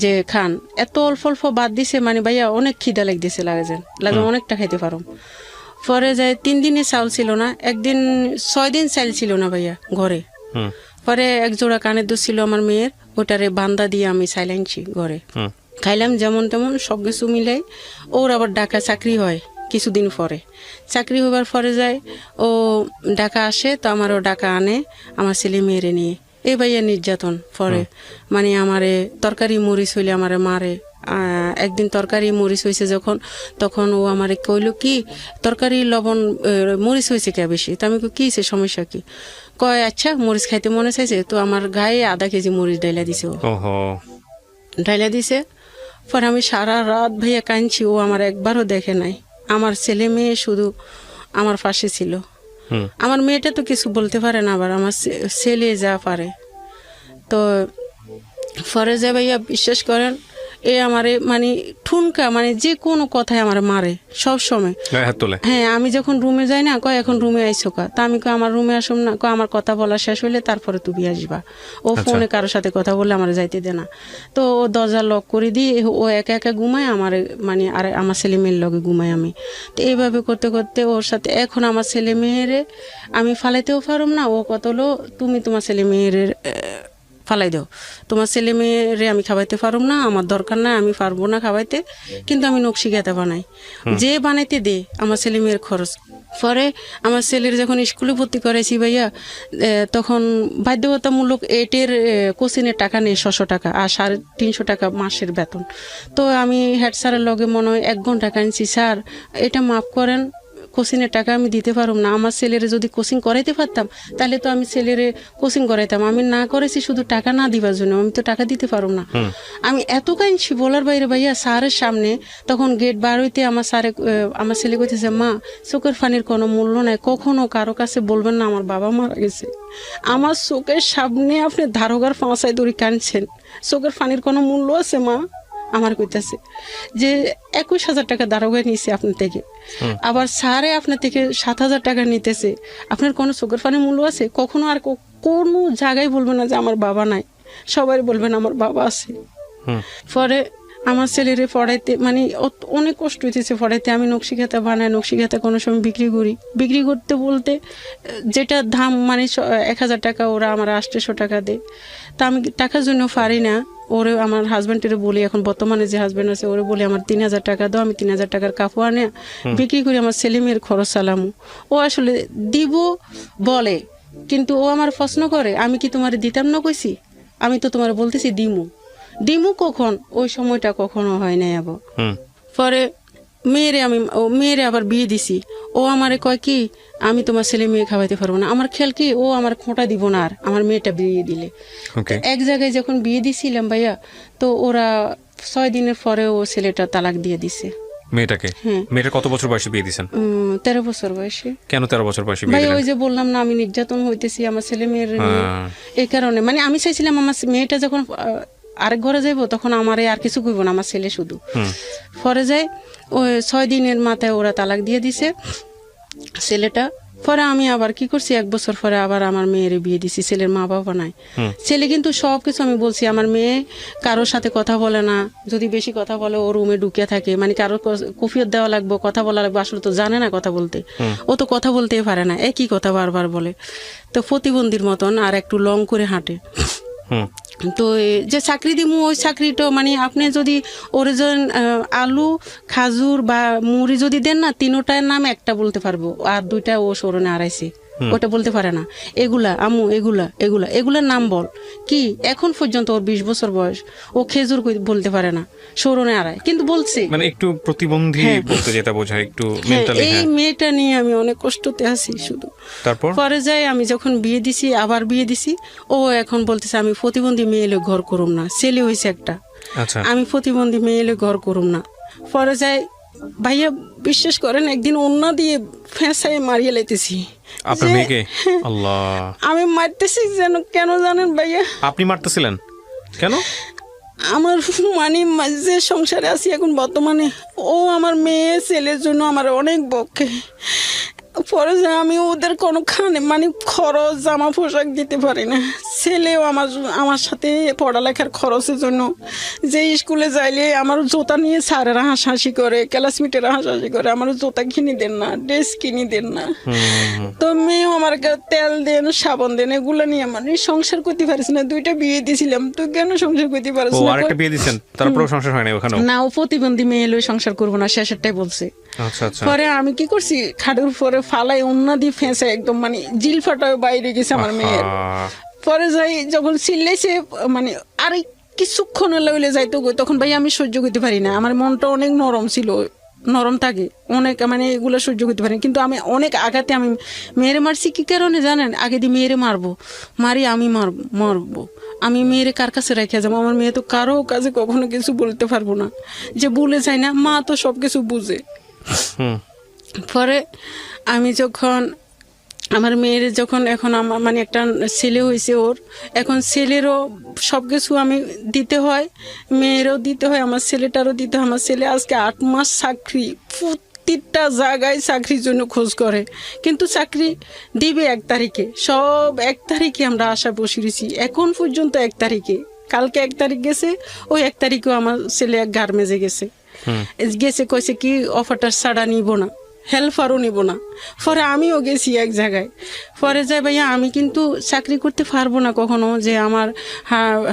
যে খান, এত অল্প অল্প বাদ দিছে। মানে ভাইয়া অনেক খিদা লাগতেছে, লাগে অনেকটা খাইতে পারো। পরে যায় 3 দিনে চাউল ছিল না, একদিন 6 দিন চাল ছিল না ভাইয়া ঘরে। পরে এক জোড়া কানের দুধ ছিল আমার মেয়ের, ওটারে বান্দা দিয়ে আমি চাইল আনছি ঘরে, খাইলাম যেমন তেমন সব কিছু মিলাই। ওর আবার ঢাকা চাকরি হয় কিছুদিন পরে, চাকরি হবার পরে যায় ও ঢাকা আসে, তো আমারও ঢাকা আনে আমার ছেলে মেয়েরে নিয়ে। এই ভাইয়া নির্যাতন পরে, মানে আমারে তরকারি মরিচ হইলে আমারে মারে। একদিন তরকারি মরিচ হয়েছে যখন, তখন ও আমারে কইলো কি তরকারি লবণ মরিচ হয়েছে কে বেশি? তো আমি কি হয়েছে, সমস্যা কি? কয় আচ্ছা মরিচ খাইতে মনে চাইছে, তো আমার গায়ে আধা কেজি মরিচ ডাইলা দিছে। ও ডাইলা দিছে। পরে আমি সারা রাত ভাইয়া কাঁদছি, ও আমার একবারও দেখে নাই। আমার ছেলে মেয়ে শুধু আমার পাশে ছিল। আমার মেয়েটা তো কিছু বলতে পারে না, আবার আমার ছেলে যা পারে। তো পরে যে ভাইয়া বিশ্বাস করেন, এ আমারে মানে ঠুনকা, মানে যে কোনো কথায় আমার মারে সব সময়। হ্যাঁ, আমি যখন রুমে যাই না, কয় এখন রুমে আইসো কা? তা আমি কয় আমার রুমে আসুম না, কয় আমার কথা বলা শেষ হইলে তারপরে তুমি আসবা। ও ফোনে কারোর সাথে কথা বললে আমার যাইতে দে না। তো ও দরজা লক করে দিয়ে ও একা একা ঘুমায়, আমার মানে আর আমার ছেলে মেয়ের লগে ঘুমাই আমি। তো এইভাবে করতে করতে ওর সাথে এখন আমার ছেলে মেয়েরে আমি ফালাইতেও পারুম না। ও কত হলো তুমি তোমার ছেলে মেয়ের ফালাই দাও, তোমার ছেলে মেয়েরে আমি খাওয়াইতে পারব না, আমার দরকার নাই, আমি পারবো না খাওয়াইতে, কিন্তু আমি নকশি গাঁথা বানাই, যে বানাইতে দে আমার ছেলে মেয়ের খরচ। পরে আমার ছেলের যখন স্কুলে ভর্তি করেছি ভাইয়া, তখন বাধ্যতামূলক 8-এর কোচিংয়ের টাকা নেই 600 টাকা, আর 350 টাকা মাসের বেতন। তো আমি হেড স্যারের লগে মনে হয় 1 ঘন্টা কাঁদছি, স্যার এটা মাফ করেন, কোচিংয়ের টাকা আমি দিতে পারুম না। আমার ছেলেরে যদি কোচিং করাইতে পারতাম তাহলে তো আমি ছেলেরে কোচিং করাইতাম। আমি না করেছি শুধু টাকা না দিবার জন্য, আমি তো টাকা দিতে পারুম না। আমি এত কাঁদছি বলার বাইরে ভাইয়া। স্যারের সামনে তখন গেট বার হইতে আমার ছেলে কইতেছে, মা চোখের পানির কোনো মূল্য নাই, কখনো কারো কাছে বলবেন না আমার বাবা মারা গেছে। আমার চোখের সামনে আপনি দারোগার ফাঁসায় দড়ি কাঁদছেন, চোখের পানির কোনো মূল্য আছে মা? আমার কইতাছে যে 21,000 টাকা দারোগায় নিয়েছে আপনার থেকে, আবার স্যারে আপনার থেকে 7,000 টাকা নিতেছে, আপনার কোনো চোখের পানির মূল্য আছে? কখনো আর কোনো জায়গায় বলবেন না যে আমার বাবা নাই, সবাই বলবেন আমার বাবা আছে। পরে আমার ছেলেরে পড়াইতে মানে অনেক কষ্ট হইতেছে পড়াইতে। আমি নকশি খাতা বানাই, নকশি খাতা কোনো সময় বিক্রি করতে বলতে যেটা দাম মানে 1,000 টাকা, ওরা আমার 800 টাকা দেয়। তা আমি টাকার জন্য পারি না। ওরে আমার হাজব্যান্ডের বলি, এখন বর্তমানে যে হাজব্যান্ড আছে ওরে বলি আমার 3,000 টাকা দাও, আমি 3,000 টাকার কাপড় আনে বিক্রি করি, আমার ছেলে মেয়ের খরচ চালামু। ও আসলে দিব বলে, কিন্তু ও আমার প্রশ্ন করে আমি কি তোমার দিতাম না কইছি? আমি তো তোমার বলতেছি দিমু কখন, ওই সময়টা কখনো হয় নাই। আবার পরে মেয়েরে আবার বিয়ে দিছি। ও আমারে কয় কি আমি তোমার ছেলে মেয়ে খাওয়াইতে পারবো না। আমার খেয়াল কি ও আমার খোঁটা দিব না আর আমার মেয়েটা বিয়ে দিলে। এক জায়গায় যখন বিয়ে দিছিলাম ভাইয়া, তো ওরা 6 দিনের পরে ও ছেলেটা তালাক দিয়ে দিছে মেয়েটাকে। মেয়েটার কত বছর বয়সে বিয়ে দিয়েছেন? 13 বছর বয়সে। কেন 13 বছর বয়সে বিয়ে ভাই দিলেন? ওই যে বললাম না আমি নির্যাতন হইতেছি আমার ছেলে মেয়ের, এই কারণে মানে আমি চাইছিলাম আমার মেয়েটা যখন আরেক ঘরে যাইবো তখন আমারে আর কিছু কইব না, আমার ছেলে শুধু। পরে যায় ওই 6 দিনের মাথায় ওরা তালাক দিয়ে দিছে ছেলেটা। পরে আমি আবার কি করছি, 1 বছর পরে আবার আমার মেয়ের বিয়ে দিছি। ছেলের মা বাবা নাই, ছেলে কিন্তু সবকিছু আমি বলছি। আমার মেয়ে কারোর সাথে কথা বলে না, যদি বেশি কথা বলে ও রুমে ঢুকে থাকে, মানে কারো কফিয়ত দেওয়া লাগবে, কথা বলা লাগবে, আসলে তো জানে না কথা বলতে। ও তো কথা বলতেই পারে না, একই কথা বারবার বলে। তো প্রতিবন্ধীর মতন আর একটু লং করে হাঁটে। তো যে চাকরি দিব ওই চাকরিটা মানে আপনি যদি ওরিজিন আলু খাজুর বা মুড়ি যদি দেন না, 3টার নাম একটা বলতে পারবো, আর 2টা ও স্মরণে হারাইছে। ওটা বলতে পারে না। এগুলা আম্মু, এগুলা এগুলা এগুলার নাম বল কি। এখন পর্যন্ত ওর 20 বছর বয়স, ও খেজুর বলতে পারে না, সরনে আড়ায়, কিন্তু বলছে। মানে একটু প্রতিবন্ধী বলতে যেটা বোঝায়, একটু হ্যাঁ, মেন্টালি। এই মেয়েটা নিয়ে আমি অনেক কষ্টতে আছি শুধু। তারপর পরে যাই আমি যখন বিয়ে দিছি, আবার বিয়ে দিছি, ও এখন বলতেছে আমি প্রতিবন্ধী মেয়ে এলে ঘর করুম না, ছেলে হয়েছে একটা, আচ্ছা আমি প্রতিবন্ধী মেয়ে এলে ঘর করুম না। পরে যাই ভাইয়া বিশ্বাস করেন, একদিন অন্যা দিয়ে ফেঁসায় মারিয়ে লেতেছি। আপনার মেয়েকে? আল্লাহ। আমি মারতেছি যেন, কেন জানেন ভাইয়া? আপনি মারতেছিলেন কেন? আমার মানে যে সংসারে আছি এখন বর্তমানে, ও আমার মেয়ে ছেলের জন্য আমার অনেক বকে। পরে যে আমি ওদের কোনো মানে খরচ জামা পোশাক দিতে পারি না। ছেলেও আমার সাথে পড়ালেখার খরচের জন্য যে স্কুলে যাইলে আমার জুতা নিয়ে স্যারেরা হাসাহাসি করে, ক্লাসমেটেরা হাসাহাসি করে, আমার জুতা কিনে দেন না, ড্রেস কিনে দেন না। তো মেয়েও আমার তেল দেন, সাবান দেন, এগুলো নিয়ে মানে সংসার করতে পারিস না। 2টা বিয়ে দিয়েছিলাম, তুই কেন সংসার করতে পারিস ও না? আরেকটা বিয়ে দিয়েছেন, তারপরেও সংসার হয় না ওখানে? না, ও প্রতিবন্ধী মেয়ে এলো সংসার করবো না, শেষেরটাই বলছে। আচ্ছা আচ্ছা। পরে আমি কি করছি, খাটের উপরে ফালাই অন্য দিয়ে ফেঁসে একদম মানে জিল ফাটায় বাইরে গেছে আমার মেয়ের। পরে যাই যখন চিল্লাইছে, মানে আর কিছুক্ষণ লইলে যাইতো গো, তখন ভাই আমি সহ্য করতে পারি না। আমার মনটা অনেক নরম ছিল, নরম থাকে অনেক, মানে এগুলো সহ্য করতে পারি। কিন্তু আমি অনেক আঘাতে আমি মেয়েরে মারছি। কি কারণে জানেন? আগে দিয়ে মেয়েরে মারবো, আমি মারবো, আমি মেয়েরে কার কাছে রেখে যাবো? আমার মেয়ে তো কারো কাছে কখনো কিছু বলতে পারবো না, যে বলে যায় না, মা তো সব কিছু বুঝে। পরে আমি যখন আমার মেয়ের যখন এখন আমার মানে একটা ছেলে হয়েছে ওর, এখন ছেলেরও সব কিছু আমি দিতে হয়, মেয়েরও দিতে হয়, আমার ছেলেটারও দিতে হয়। আমার ছেলে আজকে 8 মাস চাকরি, প্রতিটা জায়গায় চাকরির জন্য খোঁজ করে, কিন্তু চাকরি দিবে 1 তারিখে। সব 1 তারিখে আমরা আশা বসিয়েছি, এখন পর্যন্ত 1 তারিখে। কালকে 1 তারিখ গেছে, ওই 1 তারিখেও আমার ছেলে এক গার্মেজে গেছে, কইছে কি অফারটা ছাড়া নিব না, হেল্পারও নিব না। পরে আমিও গেছি এক জায়গায়। পরে যাই ভাইয়া আমি কিন্তু চাকরি করতে পারবো না কখনো, যে আমার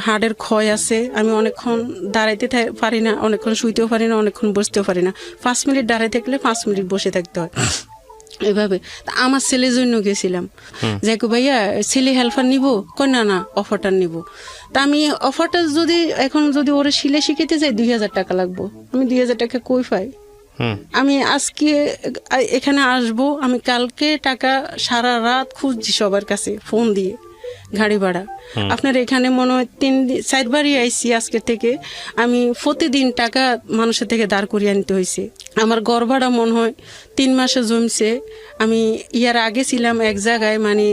হাড়ের ক্ষয় আছে, আমি অনেকক্ষণ দাঁড়াইতে পারি না, অনেকক্ষণ শুইতেও পারি না, অনেকক্ষণ বসতেও পারি না। 5 মিনিট দাঁড়াই থাকলে 5 মিনিট বসে থাকতে হয়, এভাবে। আমার ছেলের জন্য গেছিলাম, যে ভাইয়া ছেলে হেল্পার নিব, কই না অফারটা নিব। তা আমি অফারটা এখন যদি ওরা সিলে শিখাইতে যাই 2000 টাকা লাগবো, আমি 2000 টাকা কই পাই? আমি আজকে এখানে আসব, আমি কালকে টাকা সারা রাত খুঁজছি সবার কাছে ফোন দিয়ে, গাড়ি ভাড়া। আপনার এখানে মনে হয় 3-4 বারই আইসি আজকে থেকে, আমি প্রতিদিন টাকা মানুষের থেকে দাঁড় করিয়ে আনতে হয়েছে। আমার ঘর ভাড়া মনে হয় 3 মাসে জমছে। আমি ইয়ার আগে ছিলাম এক জায়গায়, মানে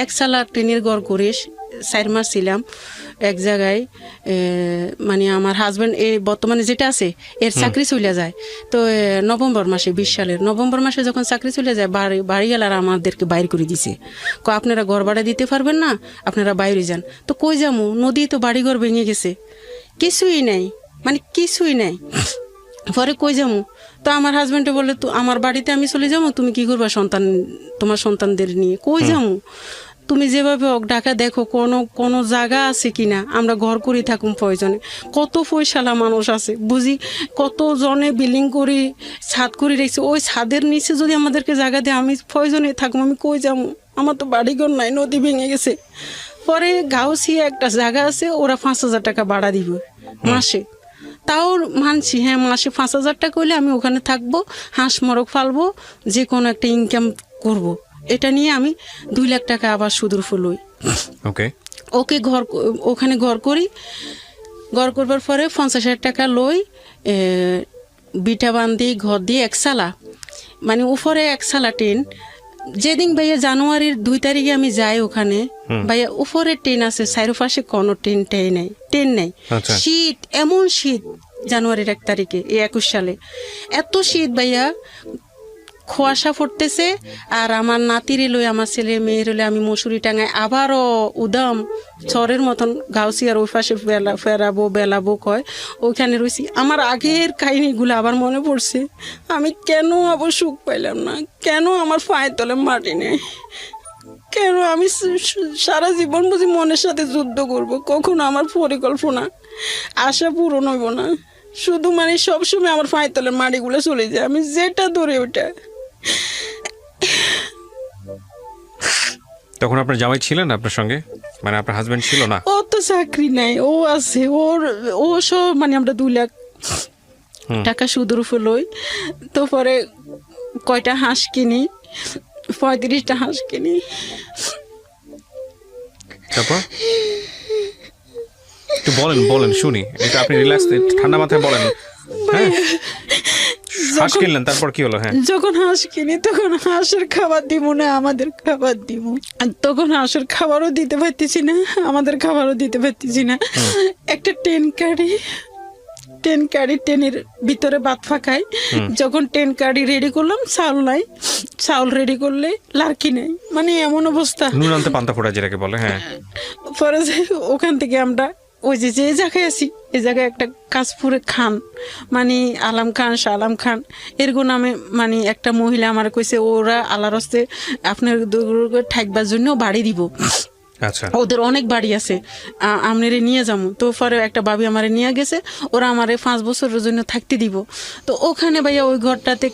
1 সালা টিনের ঘর করে 4 মাস ছিলাম এক জায়গায়। মানে আমার হাজব্যান্ড বর্তমানে যেটা আছে এর চাকরি চলে যায়, তো নভেম্বর মাসে 20 সালের নভেম্বর মাসে যখন চাকরি চলে যায়, বাড়ি গেলার আমাদেরকে বাইর করে দিছে। আপনারা ঘর ভাড়া দিতে পারবেন না, আপনারা বাইরে যান। তো কই যাবো? নদী তো বাড়িঘর ভেঙে গেছে, কিছুই নাই, মানে কিছুই নাই। পরে কই যাবো? তো আমার হাজব্যান্ডে বলে, তো আমার বাড়িতে আমি চলে যাবো, তুমি কি করবা তোমার সন্তানদের নিয়ে? কই যাবো? তুমি যেভাবে ঢাকা দেখো কোনো জায়গা আছে কিনা, আমরা ঘর করে থাকুন প্রয়োজনে। কত পয়সালা মানুষ আছে বুঝি, কত জনে বিল্ডিং করে ছাদ করে রেখেছে, ওই ছাদের নিচে যদি আমাদেরকে জায়গা দেয়, আমি প্রয়োজনে থাকুম, আমি কই যাবো? আমার তো বাড়িঘর নাই, নদী ভেঙে গেছে। পরে গাউসিয়া একটা জায়গা আছে, ওরা 5000 টাকা ভাড়া দিবে মাসে। তাও মানছি, হ্যাঁ মাসে 5000 টাকা হলে আমি ওখানে থাকবো, হাঁস মরক ফালবো, যে কোনো একটা ইনকাম করব। এটা নিয়ে আমি 2 লাখ টাকা আবার সুদূর ফুলই। ওখানে ঘর করি, ঘর করবার পরে 50,000 টাকা লই, বিটা বান্ধি ঘর দিয়ে 1 সালা, মানে উপরে 1 সালা টিন। যেদিন ভাইয়া জানুয়ারির 2 তারিখে আমি যাই ওখানে, ভাইয়া উপরে টিন আছে, চারপাশে কোনো টিন নেই। শীত, এমন শীত জানুয়ারির 1 তারিখে, 21 সালে এত শীত ভাইয়া, কুয়াশা পড়তেছে। আর আমার নাতিরে লই, আমার ছেলে মেয়ের লই আমি মশুরি টাঙায় আবারও উদাম চরের মতন গাউসিয়ার ওই পাশে বেলাবো কয়, ওইখানে রয়েছি। আমার আগের কাহিনীগুলো আবার মনে পড়ছে। আমি কেন আবার সুখ পাইলাম না, কেন আমার পায়ের তলে মাটি নেই, কেন আমি সারা জীবন বুঝি মনের সাথে যুদ্ধ করব, কখনো আমার পরিকল্পনা আশা পূরণ হইব না। শুধু মানে সবসময় আমার পায়ের তলের মাটিগুলো চলে যায়, আমি যেটা ধরে ওটা। তখন আপনার জামাই ছিলেন আপনার সঙ্গে, মানে আপনার হাজবেন্ড ছিল না? ও তো চাকরি নাই, ও আছে, ও সব মানে আমরা 2 লাখ টাকা সুদের উপর লই। তো পরে কয়টা হাঁস কিনি, 35টা হাঁস কিনি। তারপর একটু বলেন শুনি, এটা আপনি রিল্যাক্স ঠান্ডা মাথায় বলেন। হ্যাঁ, হাঁস কিনলেন, তারপর কি হলো? হ্যাঁ, যখন হাঁস কিনি তখন হাঁসের খাবার দিব না, আমাদের খাবার দিব। তখন হাঁসের খাবারও দিতে পারতেছি না, আমাদের খাবারও দিতে পারতেছি না। একটা টেন কারি টেনের ভিতরে ভাত ফাঁকাই। যখন টেন কারি রেডি করলাম, চাউল নাই, চাউল রেডি করলে লার্কি নেই, মানে এমন অবস্থা। নুন আনতে পান্তা ফোড়া যেটাকে বলে। হ্যাঁ, পরে ওখান থেকে আমরা ওই যে জায়গায় আছি, এই জায়গায় একটা কাশপুরে খান, মানে আলাম খান, শালাম খান এরকম নামে মানে একটা মহিলা আমার কইছে ওরা আল্লাহর হস্তে আপনার ঠাকবার জন্য বাড়ি দিব। আচ্ছা, ওদের অনেক বাড়ি আছে, আমনেরে নিয়ে যাবো। তো পরে একটা ভাবি আমারে নিয়ে গেছে, ওরা আমারে 5 বছরের জন্য থাকতে দিব। তো ওখানে ভাইয়া ওই ঘরটাতে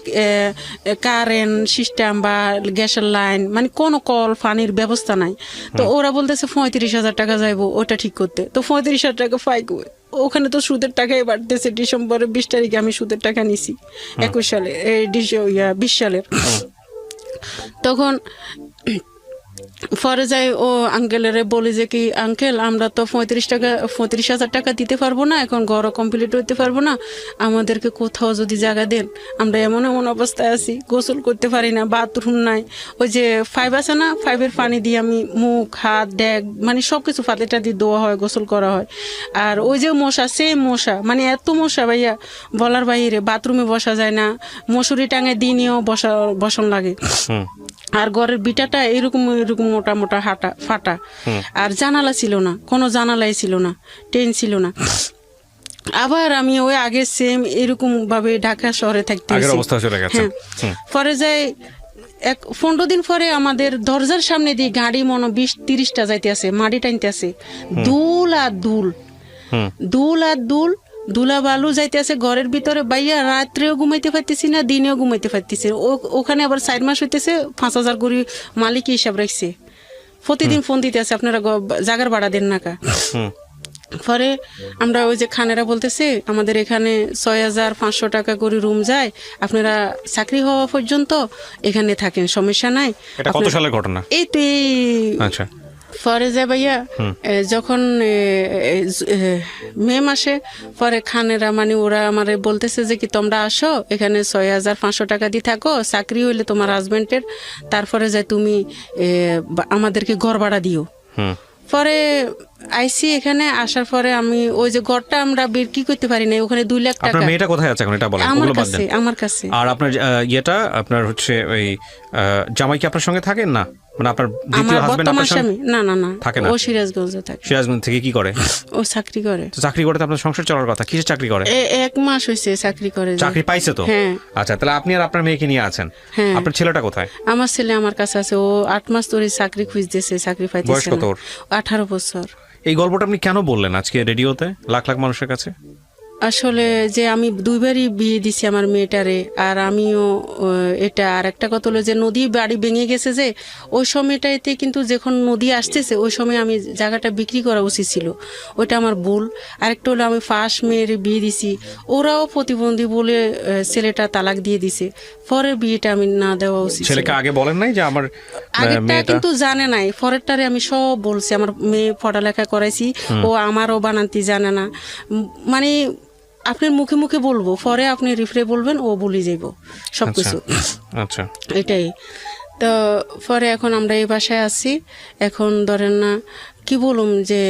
কারেন্ট সিস্টেম বা গ্যাসের লাইন মানে কোনো কল পানির ব্যবস্থা নাই। তো ওরা বলতেছে 35,000 টাকা যাইবো ওটা ঠিক করতে। তো 35,000 টাকা পাই ওখানে তো সুদের টাকাই বাড়তেছে। ডিসেম্বরের 20 তারিখে আমি সুদের টাকা নিছি, 21 সালে, 20 সালের। তখন পরে যাই ও আঙ্কেলেরে বলি যে কি আঙ্কেল আমরা তো 35,000 টাকা দিতে পারবো না, এখন ঘরও কমপ্লিট হইতে পারবো না, আমাদেরকে কোথাও যদি জায়গা দেন। আমরা এমন অবস্থায় আছি, গোসল করতে পারি না, বাথরুম নাই। ওই যে 5 আছে না, 5-এর পানি দিয়ে আমি মুখ হাত ড্যাগ মানে সবকিছু ফাতেটা দিয়ে ধোয়া হয়, গোসল করা হয়। আর ওই যে মশা, সেম মশা, মানে এত মশা ভাইয়া বলার বাইরে। বাথরুমে বসা যায় না, মশুরি টাঙে দিনেও বসন লাগে। আর ঘরের বিটাটা এরকম মোটা মোটা ফাটা। আর জানালা ছিল না, কোনো জানালাই ছিল না, টেন ছিল না। আবার আমি ওই আগে সেম এরকম ভাবে ঢাকা শহরে থাকতে পরে যাই 15 দিন পরে আমাদের দরজার সামনে দিয়ে গাড়ি 20-30টা যাইতে আছে, মাটি টাইনতে আছে, দুল আর দুল ধুলা বালু যাইতে আছে ঘরের ভিতরে। বাইয়া রাত্রেও ঘুমাইতে পারতেছি না, দিনেও ঘুমাইতে পারতেছি। ওখানে আবার 4 মাস হইতেছে, 5,000 করে মালিক হিসাব রাখছে। প্রতিদিন ফোন দিতে আছে, আপনারা জাগার ভাড়া দেন না কা। পরে আমরা ওই যে খানেরা বলতেছে আমাদের এখানে 6,500 টাকা করে রুম যায়, আপনারা চাকরি হওয়া পর্যন্ত এখানে থাকেন, সমস্যা নাই। এটা কত সালের ঘটনা? এই তো আচ্ছা। পরে যায় ভাইয়া যখন মে মাসে পরে খানেরা মানে ওরা আমারে বলতেছে যে কি তোমরা আসো এখানে 6,500 টাকা দিয়ে থাকো, চাকরি হইলে তোমার হাজবেন্ডের, তারপরে যায় তুমি আমাদেরকে ঘর ভাড়া দিও। পরে আইসি এখানে আসার পরে আমি ওই যে ঘরটা আমরা বিক্রি করতে পারি না, ওখানে 2 লাখ টাকা। আপনার মেয়েটা কোথায় আছে এখন এটা বলেন? আমার কাছে। আর আপনার ইয়েটা আপনার হচ্ছে ওই জামাই কি আপনার সঙ্গে থাকেন না? মানে আপনার দ্বিতীয় হাজবেন্ড আপনার সঙ্গে? না থাকে না, ও সিরাজগঞ্জে থাকে। সিরাজগঞ্জ থেকে কি করে? ও চাকরি করে। তো চাকরি করে তো আপনার সংসার চলার কথা, কিসের চাকরি করে? 1 মাস হইছে চাকরি করে। চাকরি পাইছে তো? হ্যাঁ। আচ্ছা, তাহলে আপনি আর আপনার মেয়েকে নিয়ে আছেন। আপনার ছেলেটা কোথায়? আমার ছেলে আমার কাছে আছে, ও 8 মাস ধরে চাকরি খুঁজতেছে, চাকরি পাইতেছে না। বয়স কত ওর? 18 বছর। এই গল্পটা আপনি কেন বললেন আজকে রেডিওতে লাখ লাখ মানুষের কাছে? আসলে যে আমি 2বারই বিয়ে দিছি আমার মেয়েটারে, আর আমিও এটা। আর একটা কথা হলো যে নদী বাড়ি ভেঙে গেছে, যে ওই সময়টাতে কিন্তু যখন নদী আসতেছে ওই সময় আমি জায়গাটা বিক্রি করা উচিত ছিল, ওইটা আমার ভুল। আরেকটা হলো আমি ফার্স্ট মেয়ের বিয়ে দিছি, ওরাও প্রতিবন্ধী বলে ছেলেটা তালাক দিয়ে দিছে, পরের বিয়েটা আমি না দেওয়া উচিত। ছেলেকে আগে বলেন নাই যে আমার আগেরটা কিন্তু জানে নাই, পরেরটারে আমি সব বলছি। আমার মেয়ে পড়ালেখা করাইছি, ও আমারও বানান্তি জানে না, মানে আপনার মুখে মুখে বলবো, পরে আপনি রিফ্রে বলবেন, ও বলে যাইব সবকিছু। আচ্ছা, এটাই তো। পরে এখন আমরা এই বাসায় আছি, এখন ধরেন না কি বলুম যে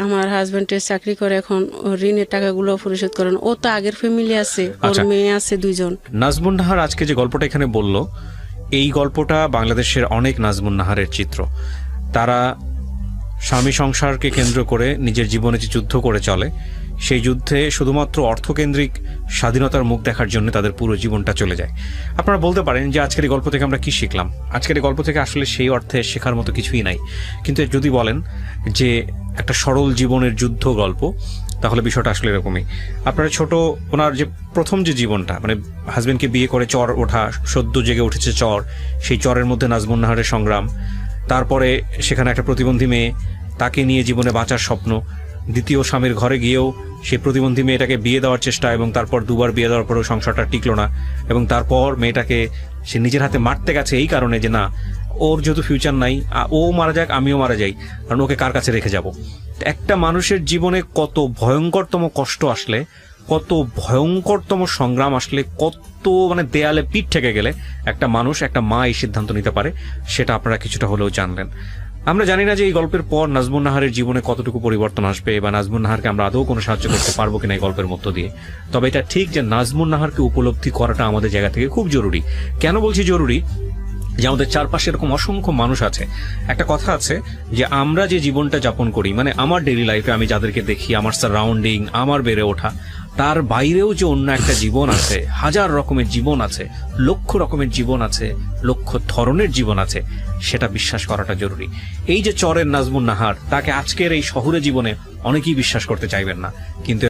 আমার হাজবেন্ডের চাকরি করে, এখন ঋণের টাকাগুলো পরিশোধ করেন। ও তো আগের ফ্যামিলি আছে, ওর মেয়ে আছে 2জন। নাজমুন নাহার আজকে যে গল্পটা এখানে বললো, এই গল্পটা বাংলাদেশের অনেক নাজমুন নাহারের চিত্র। তারা স্বামী সংসারকে কেন্দ্র করে নিজের জীবনে যে যুদ্ধ করে চলে, সেই যুদ্ধে শুধুমাত্র অর্থকেন্দ্রিক স্বাধীনতার মুখ দেখার জন্য তাদের পুরো জীবনটা চলে যায়। আপনারা বলতে পারেন যে আজকের এই গল্প থেকে আমরা কি শিখলাম? আজকের এই গল্প থেকে আসলে সেই অর্থে শেখার মতো কিছুই নাই। কিন্তু যদি বলেন যে একটা সরল জীবনের যুদ্ধ গল্প, তাহলে বিষয়টা আসলে এরকমই। আপনারা ছোট ওনার যে প্রথম যে জীবনটা, মানে হাজবেন্ডকে বিয়ে করে চর ওঠা, সদ্য জেগে উঠেছে চর, সেই চরের মধ্যে নাজমুন নাহারের সংগ্রাম, তারপরে সেখানে একটা প্রতিবন্ধী মেয়ে, তাকে নিয়ে জীবনে বাঁচার স্বপ্ন, দ্বিতীয় স্বামীর ঘরে গিয়েও সেই প্রতিবন্ধী মেয়েটাকে বিয়ে দেওয়ার চেষ্টা, এবং তারপর দুবার বিয়ে দেওয়ার পরেও সংসারটা টিকলো না, এবং তারপর মেয়েটাকে সে নিজের হাতে মারতে গেছে এই কারণে যে না, ওর যেহেতু ফিউচার নাই, ও মারা যাক আমিও মারা যাই, কারণ ওকে কার কাছে রেখে যাব। একটা মানুষের জীবনে কত ভয়ঙ্করতম কষ্ট আসলে, কত ভয়ঙ্করতম সংগ্রাম আসলে, কত মানে দেয়ালে পিঠ ঠেকে গেলে একটা মানুষ, একটা মা এই সিদ্ধান্ত নিতে পারে, সেটা আপনারা কিছুটা হলেও জানলেন। আমরা জানি না যে এই গল্পের পর নাজমুন নাহারের জীবনে কতটুকু পরিবর্তন আসবে, বা নাজমুন নাহারকে আমরা আদৌ কোনো সাহায্য করতে পারবো কিনা এই গল্পের মধ্য দিয়ে। তবে এটা ঠিক যে নাজমুন নাহারকে উপলব্ধি করাটা আমাদের জায়গা থেকে খুব জরুরি। কেন বলছি জরুরি? যে আমাদের চারপাশে এরকম অসংখ্য মানুষ আছে। একটা কথা আছে যে আমরা যে জীবনটা যাপন করি, মানে আমার ডেইলি লাইফে আমি যাদেরকে দেখি, আমার সারাউন্ডিং, আমার বেড়ে ওঠা, তার বাইরেও যে অন্য একটা জীবন আছে, হাজার রকমের জীবন আছে, লক্ষ রকমের জীবন আছে, লক্ষ ধরনের জীবন আছে, সেটা বিশ্বাস করাটা জরুরি। এই যে চরের নাজমুন নাহার, তাকে আজকের এই শহুরে জীবনে অনেকেই বিশ্বাস করতে চাইবেন না, কিন্তু